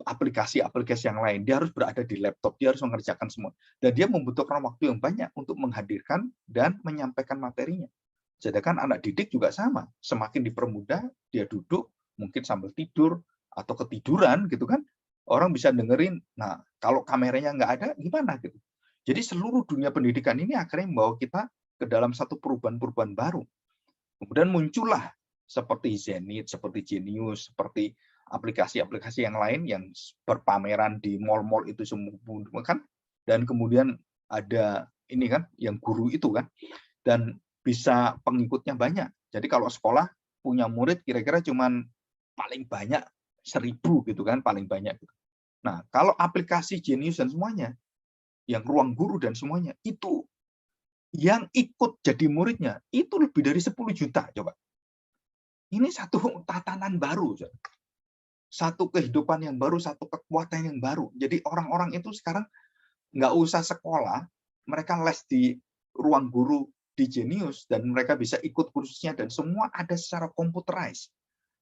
aplikasi-aplikasi yang lain. Dia harus berada di laptop, dia harus mengerjakan semua. Dan dia membutuhkan waktu yang banyak untuk menghadirkan dan menyampaikan materinya. Sedangkan anak didik juga sama. Semakin dipermudah, dia duduk, mungkin sambil tidur, atau ketiduran gitu kan. Orang bisa dengerin, nah kalau kameranya nggak ada, gimana gitu. Jadi seluruh dunia pendidikan ini akhirnya membawa kita ke dalam satu perubahan-perubahan baru. Kemudian muncullah seperti Zenith, seperti Genius, seperti aplikasi-aplikasi yang lain yang berpameran di mall-mall itu semua kan. Dan kemudian ada ini kan, yang guru itu kan, dan bisa pengikutnya banyak. Jadi kalau sekolah punya murid kira-kira cuman paling banyak 1.000 gitu kan, paling banyak. Nah, kalau aplikasi Genius dan semuanya, yang ruang guru dan semuanya, itu yang ikut jadi muridnya itu lebih dari 10 juta coba. Ini satu tatanan baru, satu kehidupan yang baru, satu kekuatan yang baru. Jadi orang-orang itu sekarang nggak usah sekolah, mereka les di ruang guru di Genius dan mereka bisa ikut kursusnya dan semua ada secara computerized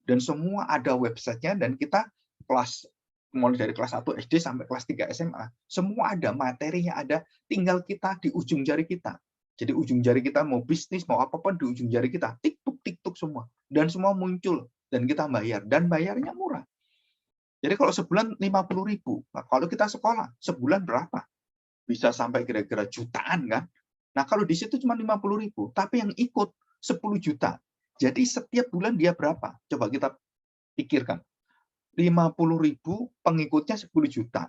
dan semua ada websitenya dan kita kelas mulai dari kelas 1 SD sampai kelas 3 SMA semua ada materinya, ada, tinggal kita di ujung jari kita. Jadi ujung jari kita mau bisnis mau apapun di ujung jari kita tik-tuk semua dan semua muncul dan kita bayar dan bayarnya murah. Jadi kalau sebulan 50.000, nah, kalau kita sekolah sebulan berapa? Bisa sampai kira-kira jutaan kan? Nah kalau di situ cuma 50.000, tapi yang ikut 10 juta. Jadi setiap bulan dia berapa? Coba kita pikirkan. 50.000 pengikutnya 10 juta.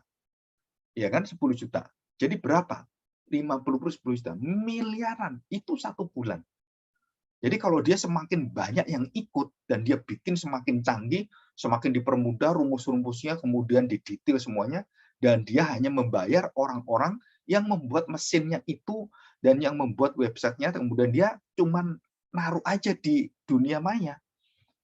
Ya kan 10 juta. Jadi berapa? 50 per 10 juta. Miliaran. Itu satu bulan. Jadi kalau dia semakin banyak yang ikut dan dia bikin semakin canggih, semakin dipermudah rumus-rumusnya, kemudian didetail semuanya, dan dia hanya membayar orang-orang yang membuat mesinnya itu dan yang membuat websitenya, kemudian dia cuman naruh aja di dunia maya.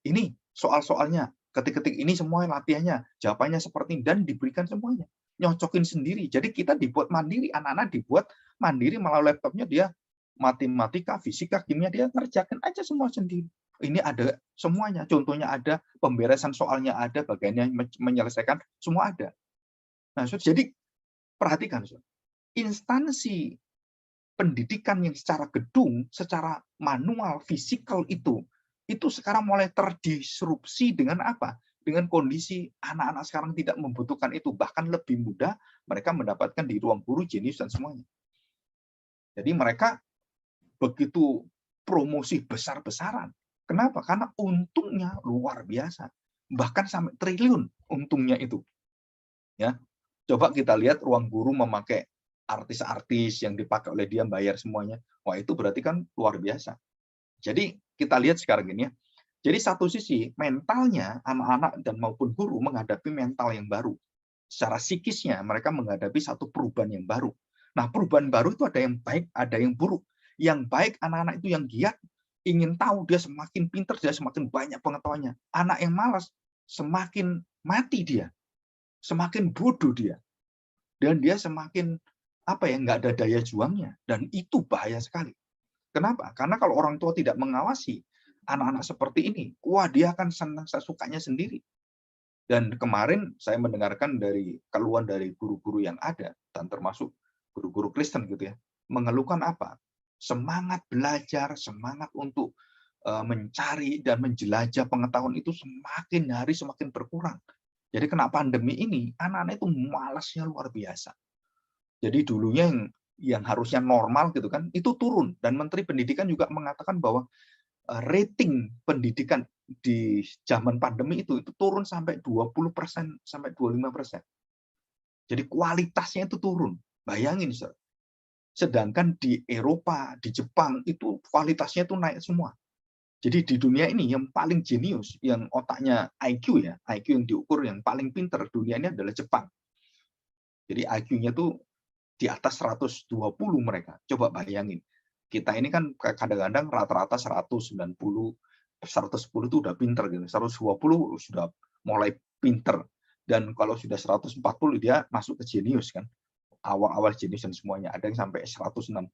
Ini soal-soalnya, ketik-ketik ini semua latihannya, jawabannya seperti ini, dan diberikan semuanya. Nyocokin sendiri. Jadi kita dibuat mandiri, anak-anak dibuat mandiri melalui laptopnya, dia matematika, fisika, kimia, dia ngerjakan aja semua sendiri. Ini ada semuanya, contohnya ada, pemberesan soalnya ada, bagaimana menyelesaikan, semua ada. Nah, jadi perhatikan, instansi pendidikan yang secara gedung, secara manual, fisikal itu sekarang mulai terdisrupsi dengan apa? Dengan kondisi anak-anak sekarang tidak membutuhkan itu, bahkan lebih mudah mereka mendapatkan di ruang guru, Genius, dan semuanya. Jadi mereka begitu promosi besar-besaran. Kenapa? Karena untungnya luar biasa. Bahkan sampai triliun untungnya itu. Ya, coba kita lihat ruang guru memakai artis-artis yang dipakai oleh dia, bayar semuanya. Wah, itu berarti kan luar biasa. Jadi kita lihat sekarang ini ya. Jadi satu sisi mentalnya anak-anak dan maupun guru menghadapi mental yang baru. Secara psikisnya mereka menghadapi satu perubahan yang baru. Nah, perubahan baru itu ada yang baik, ada yang buruk. Yang baik anak-anak itu yang giat, ingin tahu, dia semakin pintar, dia semakin banyak pengetahuannya. Anak yang malas, semakin mati dia, semakin bodoh dia. Dan dia semakin nggak ada daya juangnya. Dan itu bahaya sekali. Kenapa? Karena kalau orang tua tidak mengawasi anak-anak seperti ini, wah dia akan senang sesukanya sendiri. Dan kemarin saya mendengarkan dari keluhan dari guru-guru yang ada, dan termasuk guru-guru Kristen gitu ya, mengeluhkan apa? Semangat belajar, semangat untuk mencari dan menjelajah pengetahuan itu semakin hari semakin berkurang. Jadi kena pandemi ini, anak-anak itu malasnya luar biasa. Jadi dulunya yang harusnya normal gitu kan, itu turun. Dan Menteri Pendidikan juga mengatakan bahwa rating pendidikan di zaman pandemi itu turun sampai 20% sampai 25%. Jadi kualitasnya itu turun. Bayangin, Saudara. Sedangkan di Eropa, di Jepang itu kualitasnya itu naik semua. Jadi di dunia ini yang paling jenius, yang otaknya IQ ya, IQ yang diukur yang paling pinter dunia ini adalah Jepang. Jadi IQ-nya tuh di atas 120 mereka. Coba bayangin. Kita ini kan kadang-kadang rata-rata 190, 110 itu udah pinter gitu. 120 sudah mulai pinter. Dan kalau sudah 140 dia masuk ke jenius kan. Awal-awal jenius dan semuanya. Ada yang sampai 160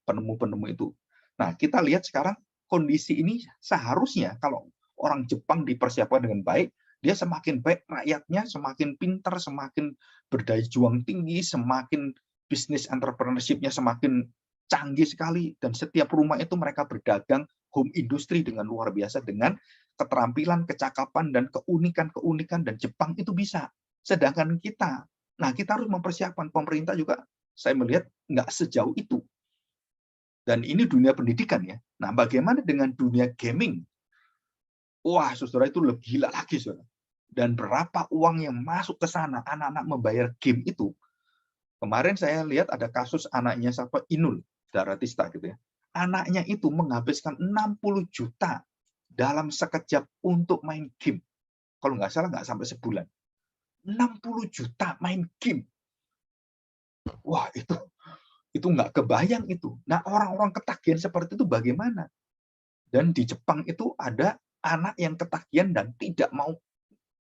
penemu-penemu itu. Nah, kita lihat sekarang kondisi ini seharusnya kalau orang Jepang dipersiapkan dengan baik, dia semakin baik rakyatnya, semakin pintar, semakin berdaya juang tinggi, semakin bisnis entrepreneurship-nya semakin canggih sekali, dan setiap rumah itu mereka berdagang home industry dengan luar biasa, dengan keterampilan, kecakapan, dan keunikan-keunikan, dan Jepang itu bisa. Sedangkan kita, nah kita harus mempersiapkan, pemerintah juga saya melihat nggak sejauh itu. Dan ini dunia pendidikan ya. Nah, bagaimana dengan dunia gaming? Wah, saudara, itu lebih gila lagi, saudara. Dan berapa uang yang masuk ke sana, anak-anak membayar game itu. Kemarin saya lihat ada kasus anaknya siapa, Inul Daratista gitu ya. Anaknya itu menghabiskan 60 juta dalam sekejap untuk main game. Kalau nggak salah nggak sampai sebulan. 60 juta main game. Wah, itu nggak kebayang itu. Nah, orang-orang ketagihan seperti itu bagaimana? Dan di Jepang itu ada anak yang ketagihan dan tidak mau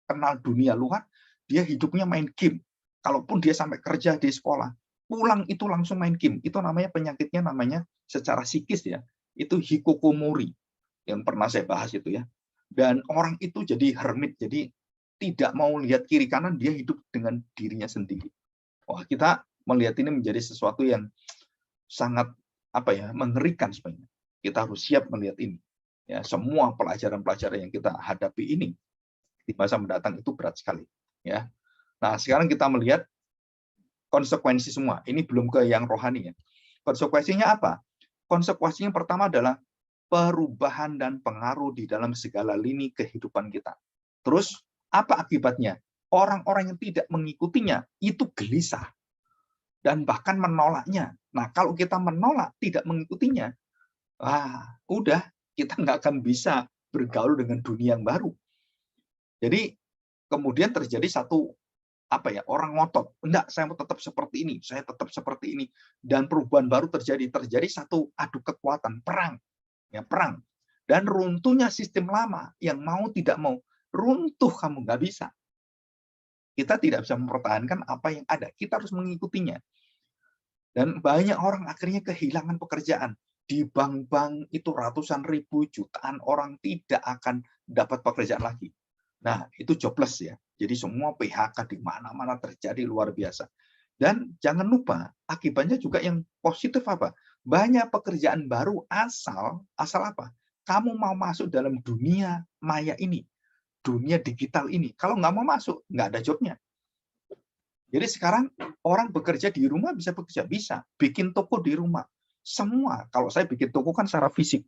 kenal dunia luar, dia hidupnya main game. Kalaupun dia sampai kerja di sekolah, pulang itu langsung main game. Itu namanya penyakitnya, namanya secara psikis ya, itu hikokomori yang pernah saya bahas itu ya. Dan orang itu jadi hermit, jadi tidak mau lihat kiri kanan, dia hidup dengan dirinya sendiri. Wah, kita melihat ini menjadi sesuatu yang sangat mengerikan sebenarnya. Kita harus siap melihat ini. Ya, semua pelajaran-pelajaran yang kita hadapi ini di masa mendatang itu berat sekali. Ya. Nah, sekarang kita melihat konsekuensi semua. Ini belum ke yang rohani ya. Konsekuensinya apa? Konsekuensinya pertama adalah perubahan dan pengaruh di dalam segala lini kehidupan kita. Terus apa akibatnya? Orang-orang yang tidak mengikutinya itu gelisah dan bahkan menolaknya. Nah, kalau kita menolak, tidak mengikutinya, udah, kita nggak akan bisa bergaul dengan dunia yang baru. Jadi kemudian terjadi satu orang ngotot, enggak, saya mau tetap seperti ini, saya tetap seperti ini, dan perubahan baru terjadi satu adu kekuatan, perang, dan runtuhnya sistem lama yang mau tidak mau runtuh, kamu nggak bisa. Kita tidak bisa mempertahankan apa yang ada, kita harus mengikutinya. Dan banyak orang akhirnya kehilangan pekerjaan. Di bank-bank itu ratusan ribu, jutaan orang tidak akan dapat pekerjaan lagi. Nah, itu jobless ya. Jadi semua PHK di mana-mana terjadi luar biasa. Dan jangan lupa, akibatnya juga yang positif apa? Banyak pekerjaan baru asal apa? Kamu mau masuk dalam dunia maya ini, dunia digital ini. Kalau nggak mau masuk, nggak ada jobnya. Jadi sekarang orang bekerja di rumah bisa bekerja, bisa. Bikin toko di rumah. Semua, kalau saya bikin toko kan secara fisik,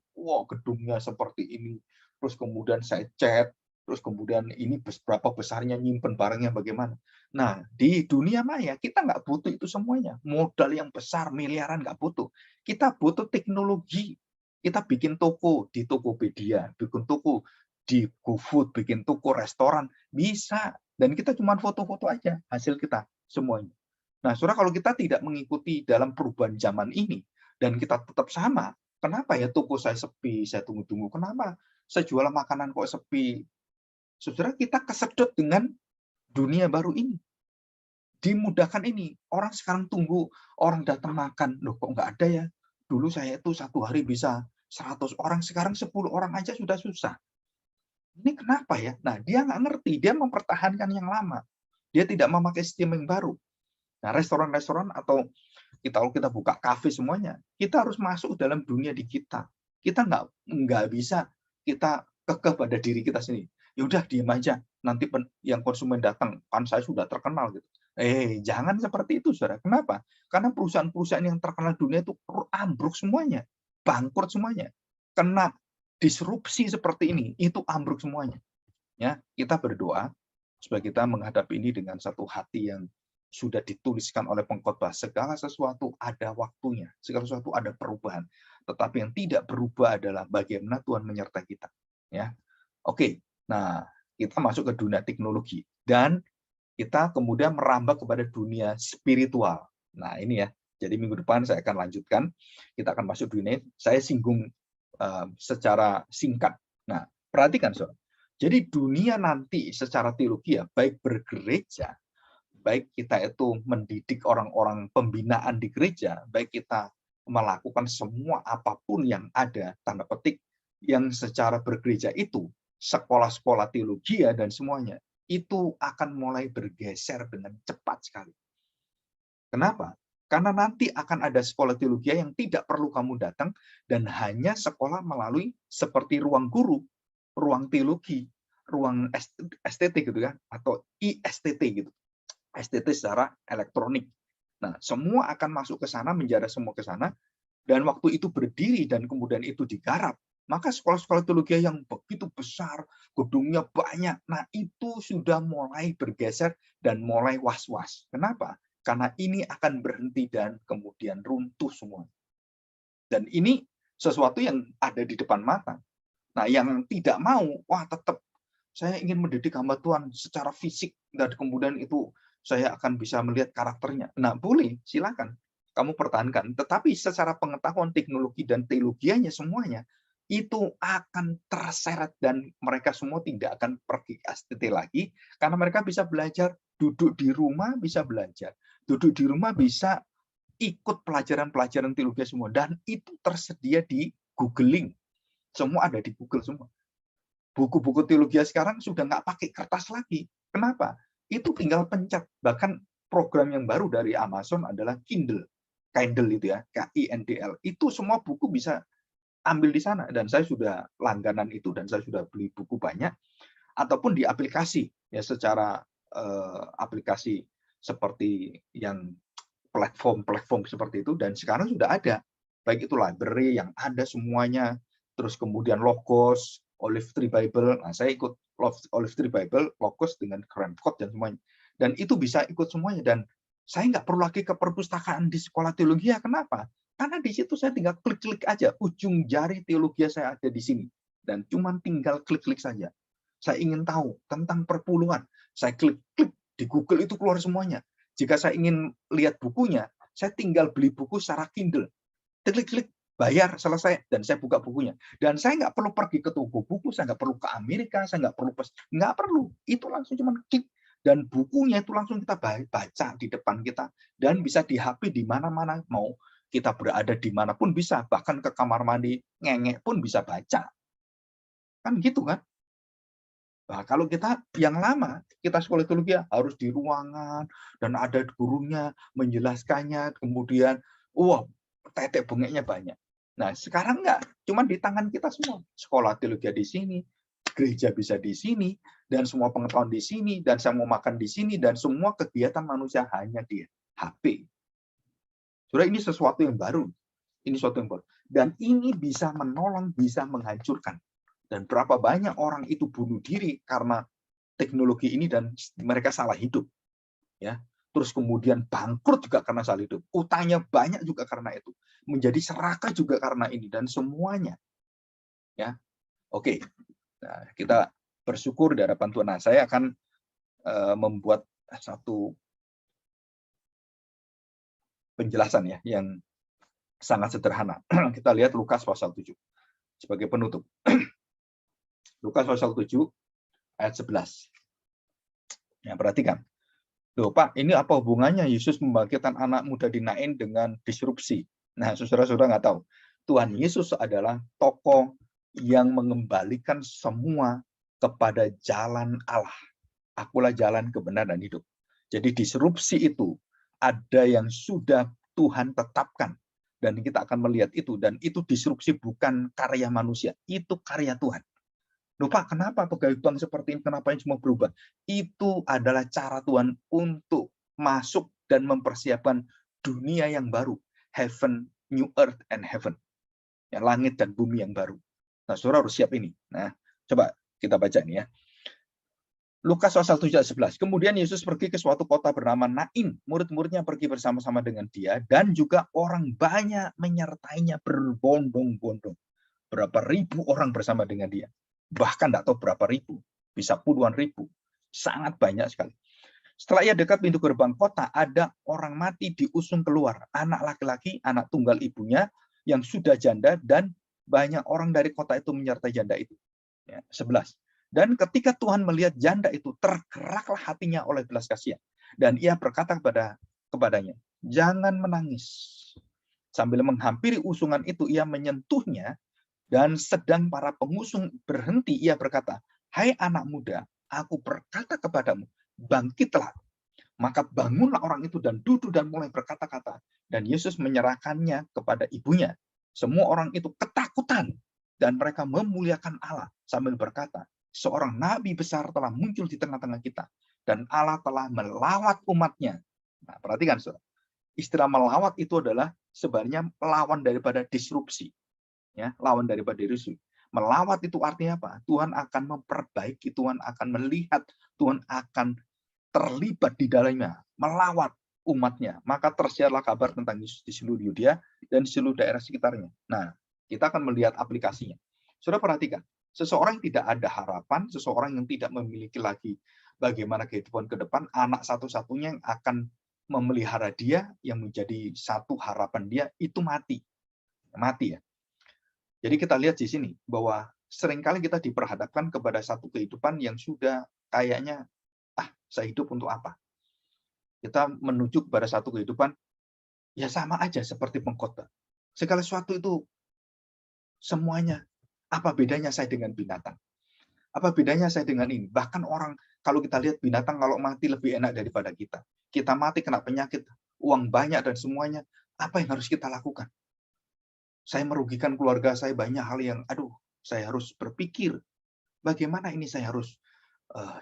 gedungnya seperti ini, terus kemudian saya cat, terus kemudian ini berapa besarnya, nyimpen barangnya bagaimana. Nah, di dunia maya kita nggak butuh itu semuanya. Modal yang besar, miliaran nggak butuh. Kita butuh teknologi. Kita bikin toko di Tokopedia, bikin toko di GoFood, bikin toko restoran, bisa. Dan kita cuma foto-foto aja hasil kita semuanya. Nah, saudara, kalau kita tidak mengikuti dalam perubahan zaman ini, dan kita tetap sama, kenapa ya toko saya sepi, saya tunggu-tunggu, kenapa saya jual makanan kok sepi? Saudara, kita kesedot dengan dunia baru ini. Dimudahkan ini. Orang sekarang tunggu, orang datang makan. Loh, kok nggak ada ya? Dulu saya itu satu hari bisa 100 orang, sekarang 10 orang aja sudah susah. Ini kenapa ya? Nah, dia nggak ngerti, dia mempertahankan yang lama. Dia tidak memakai sistem yang baru. Nah, restoran-restoran atau kalau kita buka kafe semuanya, kita harus masuk dalam dunia digital. Kita nggak bisa kita kekeh pada diri kita sendiri. Ya udah, diam aja. Nanti yang konsumen datang, kan saya sudah terkenal gitu. Jangan seperti itu, saudara. Kenapa? Karena perusahaan-perusahaan yang terkenal dunia itu ambruk semuanya, bangkrut semuanya. Kena disrupsi seperti ini, itu ambruk semuanya. Ya, kita berdoa supaya kita menghadapi ini dengan satu hati yang sudah dituliskan oleh pengkhotbah, segala sesuatu ada waktunya, segala sesuatu ada perubahan. Tetapi yang tidak berubah adalah bagaimana Tuhan menyertai kita. Ya, oke. Nah, kita masuk ke dunia teknologi dan kita kemudian merambah kepada dunia spiritual. Nah, ini ya. Jadi minggu depan saya akan lanjutkan. Kita akan masuk dunia. Saya singgung secara singkat. Nah, perhatikan, Saudara. Jadi dunia nanti secara teologi ya, baik bergereja, baik kita itu mendidik orang-orang pembinaan di gereja, baik kita melakukan semua apapun yang ada, tanda petik, yang secara bergereja itu, sekolah-sekolah teologi ya dan semuanya, itu akan mulai bergeser dengan cepat sekali. Kenapa? Karena nanti akan ada sekolah teologi yang tidak perlu kamu datang, dan hanya sekolah melalui seperti ruang guru, ruang teologi, ruang STT gitu kan, atau ISTT gitu. STT secara elektronik. Nah, semua akan masuk ke sana, menjara semua ke sana, dan waktu itu berdiri dan kemudian itu digarap, maka sekolah-sekolah teologi yang begitu besar, gedungnya banyak, nah itu sudah mulai bergeser dan mulai was-was. Kenapa? Karena ini akan berhenti dan kemudian runtuh semua. Dan ini sesuatu yang ada di depan mata. Nah, yang tidak mau, wah tetap saya ingin mendidik hamba Tuhan secara fisik, dan kemudian itu saya akan bisa melihat karakternya. Nah, boleh, silakan. Kamu pertahankan. Tetapi secara pengetahuan teknologi dan teologianya semuanya, itu akan terseret dan mereka semua tidak akan pergi ke STT lagi, karena mereka bisa belajar, duduk di rumah bisa belajar. Duduk di rumah bisa ikut pelajaran-pelajaran teologi semua. Dan itu tersedia di googling. Semua ada di Google semua. Buku-buku teologi sekarang sudah nggak pakai kertas lagi. Kenapa? Itu tinggal pencet. Bahkan program yang baru dari Amazon adalah Kindle. Kindle itu ya, Kindl. Itu semua buku bisa ambil di sana. Dan saya sudah langganan itu dan saya sudah beli buku banyak. Ataupun di aplikasi, ya secara aplikasi seperti yang platform-platform seperti itu. Dan sekarang sudah ada. Baik itu library yang ada semuanya. Terus kemudian Logos, Olive Tree Bible. Nah, saya ikut Olive Tree Bible, Logos dengan Cranford dan semuanya. Dan itu bisa ikut semuanya. Dan saya nggak perlu lagi ke perpustakaan di sekolah teologi. Kenapa? Karena di situ saya tinggal klik-klik aja. Ujung jari teologi saya ada di sini. Dan cuma tinggal klik-klik saja. Saya ingin tahu tentang perpuluhan. Saya klik-klik di Google itu keluar semuanya. Jika saya ingin lihat bukunya, saya tinggal beli buku secara Kindle. Klik-klik, bayar, selesai, dan saya buka bukunya. Dan saya nggak perlu pergi ke toko buku, saya nggak perlu ke Amerika, saya nggak perlu nggak perlu. Itu langsung cuma klik, dan bukunya itu langsung kita baca di depan kita, dan bisa di HP di mana-mana, mau kita berada di manapun bisa, bahkan ke kamar mandi ngengek pun bisa baca. Kan gitu kan? Nah, kalau kita yang lama, kita sekolah teologi harus di ruangan, dan ada gurunya menjelaskannya, kemudian, wah, tetek bengeknya banyak. Nah, sekarang enggak, cuma di tangan kita semua. Sekolah teologi di sini, gereja bisa di sini, dan semua pengetahuan di sini, dan saya mau makan di sini, dan semua kegiatan manusia hanya di HP. Saudara, ini sesuatu yang baru. Ini sesuatu yang baru. Dan ini bisa menolong, bisa menghancurkan. Dan berapa banyak orang itu bunuh diri karena teknologi ini dan mereka salah hidup. Ya. Terus kemudian bangkrut juga karena salah hidup. Utangnya banyak juga karena itu. Menjadi serakah juga karena ini dan semuanya. Ya. Oke. Nah, kita bersyukur di hadapan Tuhan. Nah, saya akan membuat satu penjelasan ya yang sangat sederhana. Kita lihat Lukas pasal 7 sebagai penutup. Lukas pasal 7 ayat 11. Ya, perhatikan. Loh, Pak, ini apa hubungannya Yesus membangkitkan anak muda di Nain dengan disrupsi? Nah, saudara-saudara nggak tahu. Tuhan Yesus adalah tokoh yang mengembalikan semua kepada jalan Allah. Akulah jalan, kebenaran, dan hidup. Jadi disrupsi itu ada yang sudah Tuhan tetapkan. Dan kita akan melihat itu. Dan itu disrupsi bukan karya manusia. Itu karya Tuhan. Loh Pak, kenapa pegawai bank seperti ini, kenapa ini semua berubah? Itu adalah cara Tuhan untuk masuk dan mempersiapkan dunia yang baru. Heaven, new earth and heaven. Ya, langit dan bumi yang baru. Nah, saudara harus siap ini. Nah, coba kita baca ini ya. Lukas pasal 7 ayat 11. Kemudian Yesus pergi ke suatu kota bernama Nain. Murid-muridnya pergi bersama-sama dengan dia dan juga orang banyak menyertainya berbondong-bondong. Berapa ribu orang bersama dengan dia. Bahkan tidak tahu berapa ribu. Bisa puluhan ribu. Sangat banyak sekali. Setelah ia dekat pintu gerbang kota, ada orang mati diusung keluar. Anak laki-laki, anak tunggal ibunya yang sudah janda, dan banyak orang dari kota itu menyertai janda itu. Ya, 11. Dan ketika Tuhan melihat janda itu, tergeraklah hatinya oleh belas kasihan. Dan ia berkata kepadanya, jangan menangis. Sambil menghampiri usungan itu, ia menyentuhnya, dan sedang para pengusung berhenti, ia berkata, hai anak muda, aku berkata kepadamu, bangkitlah. Maka bangunlah orang itu dan duduk dan mulai berkata-kata. Dan Yesus menyerahkannya kepada ibunya. Semua orang itu ketakutan. Dan mereka memuliakan Allah sambil berkata, seorang nabi besar telah muncul di tengah-tengah kita. Dan Allah telah melawat umatnya. Nah, perhatikan, saudara. Istilah melawat itu adalah sebenarnya lawan daripada disrupsi. Ya, lawan daripada disrupsi. Melawat itu artinya apa? Tuhan akan memperbaiki, Tuhan akan melihat, Tuhan akan terlibat di dalamnya, melawat umatnya. Maka tersiarlah kabar tentang Yesus di seluruh Yudea dan di seluruh daerah sekitarnya. Nah, kita akan melihat aplikasinya. Saudara perhatikan, seseorang yang tidak ada harapan, seseorang yang tidak memiliki lagi bagaimana kehidupan ke depan, anak satu-satunya yang akan memelihara dia, yang menjadi satu harapan dia, itu mati. Mati ya. Jadi kita lihat di sini, bahwa seringkali kita diperhadapkan kepada satu kehidupan yang sudah kayaknya, saya hidup untuk apa? Kita menuju kepada satu kehidupan, ya sama aja seperti pengkhotbah. Segala sesuatu itu, semuanya, apa bedanya saya dengan binatang? Apa bedanya saya dengan ini? Bahkan orang, kalau kita lihat binatang kalau mati lebih enak daripada kita. Kita mati kena penyakit, uang banyak dan semuanya, apa yang harus kita lakukan? Saya merugikan keluarga saya banyak hal yang, saya harus berpikir, bagaimana ini saya harus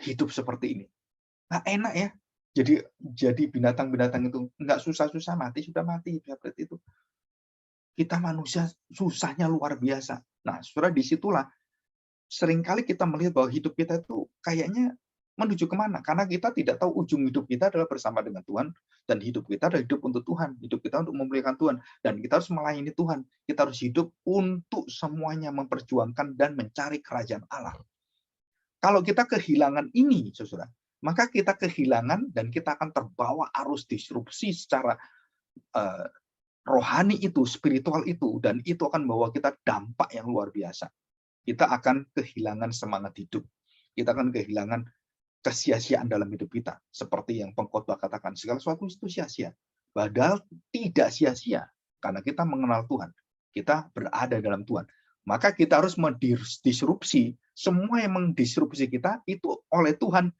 hidup seperti ini. Nah, enak ya. Jadi binatang-binatang itu nggak susah-susah mati, sudah mati seperti itu. Kita manusia susahnya luar biasa. Nah, saudara, disitulah seringkali kita melihat bahwa hidup kita itu kayaknya menuju kemana? Karena kita tidak tahu ujung hidup kita adalah bersama dengan Tuhan, dan hidup kita adalah hidup untuk Tuhan, hidup kita untuk memuliakan Tuhan, dan kita harus melayani Tuhan. Kita harus hidup untuk semuanya memperjuangkan dan mencari kerajaan Allah. Kalau kita kehilangan ini, saudara, maka kita kehilangan dan kita akan terbawa arus disrupsi secara rohani itu, spiritual itu, dan itu akan membawa kita dampak yang luar biasa. Kita akan kehilangan semangat hidup. Kita akan kehilangan kesia-siaan dalam hidup kita. Seperti yang pengkhotbah katakan, segala sesuatu itu sia-sia. Padahal tidak sia-sia, karena kita mengenal Tuhan. Kita berada dalam Tuhan. Maka kita harus mendisrupsi. Semua yang mendisrupsi kita itu oleh Tuhan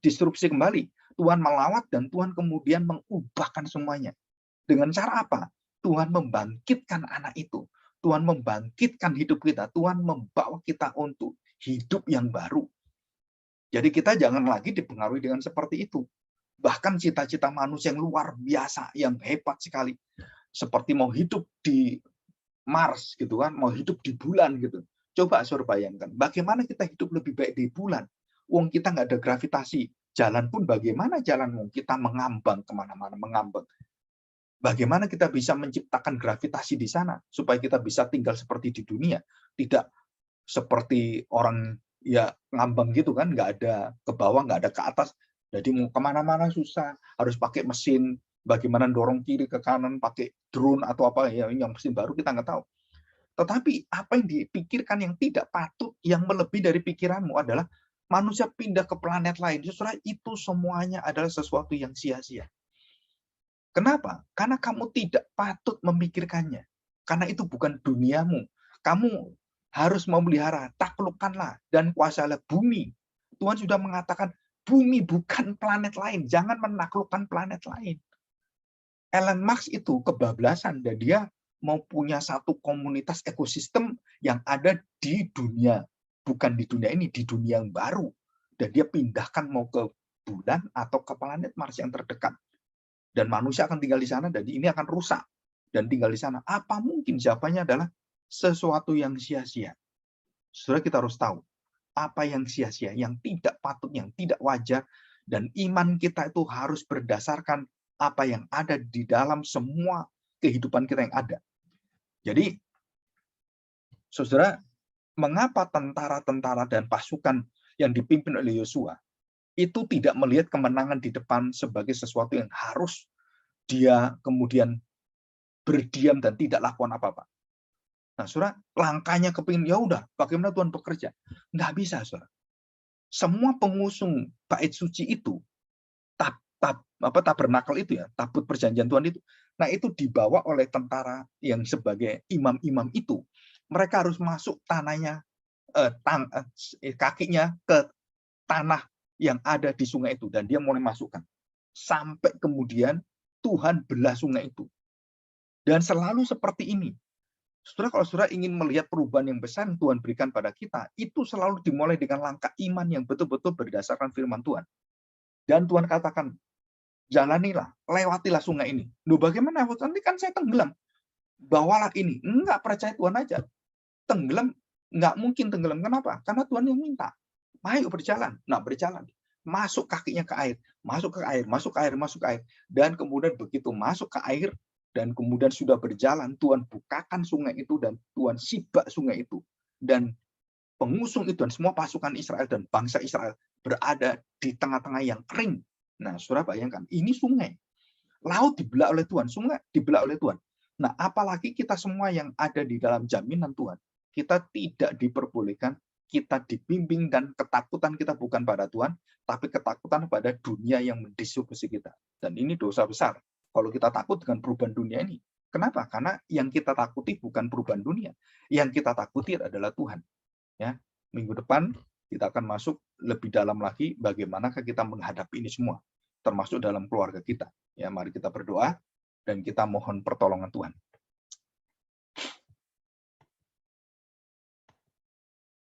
disrupsi kembali. Tuhan melawat dan Tuhan kemudian mengubahkan semuanya. Dengan cara apa? Tuhan membangkitkan anak itu. Tuhan membangkitkan hidup kita. Tuhan membawa kita untuk hidup yang baru. Jadi kita jangan lagi dipengaruhi dengan seperti itu. Bahkan cita-cita manusia yang luar biasa, yang hebat sekali. Seperti mau hidup di Mars, gitu kan, mau hidup di bulan gitu. Coba saudara bayangkan, bagaimana kita hidup lebih baik di bulan? Wong kita nggak ada gravitasi, jalan pun bagaimana jalan? Kita mengambang kemana-mana, mengambang. Bagaimana kita bisa menciptakan gravitasi di sana supaya kita bisa tinggal seperti di dunia, tidak seperti orang ya ngambang gitu kan, nggak ada ke bawah, nggak ada ke atas. Jadi mau kemana-mana susah, harus pakai mesin. Bagaimana dorong kiri ke kanan pakai drone atau apa ya, yang mesin baru kita nggak tahu. Tetapi apa yang dipikirkan yang tidak patut, yang melebihi dari pikiranmu adalah manusia pindah ke planet lain. Justru itu semuanya adalah sesuatu yang sia-sia. Kenapa? Karena kamu tidak patut memikirkannya. Karena itu bukan duniamu. Kamu harus memelihara, taklukkanlah dan kuasailah bumi. Tuhan sudah mengatakan bumi bukan planet lain. Jangan menaklukkan planet lain. Elon Musk itu kebablasan dan dia mau punya satu komunitas ekosistem yang ada di dunia, bukan di dunia ini, di dunia yang baru. Dan dia pindahkan mau ke bulan atau ke planet Mars yang terdekat. Dan manusia akan tinggal di sana dan ini akan rusak dan tinggal di sana. Apa mungkin? Jawabannya adalah sesuatu yang sia-sia. Saudara, kita harus tahu apa yang sia-sia, yang tidak patut, yang tidak wajar, dan iman kita itu harus berdasarkan apa yang ada di dalam semua kehidupan kita yang ada. Jadi, saudara, mengapa tentara-tentara dan pasukan yang dipimpin oleh Yosua itu tidak melihat kemenangan di depan sebagai sesuatu yang harus dia kemudian berdiam dan tidak lakukan apa-apa. Nah, saudara, langkahnya kepingin, ya udah, bagaimana Tuhan bekerja? Nggak bisa, saudara. Semua pengusung bait suci itu, tabernakel itu ya, tabut perjanjian Tuhan itu, nah itu dibawa oleh tentara yang sebagai imam-imam itu. Mereka harus masuk tanahnya, kakinya ke tanah yang ada di sungai itu, dan dia mulai masukkan. Sampai kemudian Tuhan belah sungai itu. Dan selalu seperti ini. Saudara, kalau saudara ingin melihat perubahan yang besar yang Tuhan berikan pada kita, itu selalu dimulai dengan langkah iman yang betul-betul berdasarkan firman Tuhan. Dan Tuhan katakan, jalanilah, lewatilah sungai ini. Loh, bagaimana? Nanti kan saya tenggelam. Bawalah ini. Enggak, percaya Tuhan aja. Tenggelam, enggak mungkin tenggelam. Kenapa? Karena Tuhan yang minta. Ayo berjalan. Nah, berjalan. Masuk kakinya ke air. Masuk ke air, masuk ke air, masuk ke air. Dan kemudian begitu masuk ke air, dan kemudian sudah berjalan, Tuhan bukakan sungai itu, dan Tuhan sibak sungai itu. Dan pengusung itu, dan semua pasukan Israel dan bangsa Israel berada di tengah-tengah yang kering. Nah, saudara bayangkan, ini sungai. Laut dibelah oleh Tuhan, sungai dibelah oleh Tuhan. Nah, apalagi kita semua yang ada di dalam jaminan Tuhan. Kita tidak diperbolehkan, kita dibimbing, dan ketakutan kita bukan pada Tuhan, tapi ketakutan pada dunia yang mendistribusi kita. Dan ini dosa besar. Kalau kita takut dengan perubahan dunia ini. Kenapa? Karena yang kita takuti bukan perubahan dunia. Yang kita takuti adalah Tuhan. Ya, minggu depan kita akan masuk lebih dalam lagi bagaimanakah kita menghadapi ini semua, termasuk dalam keluarga kita. Ya, mari kita berdoa dan kita mohon pertolongan Tuhan.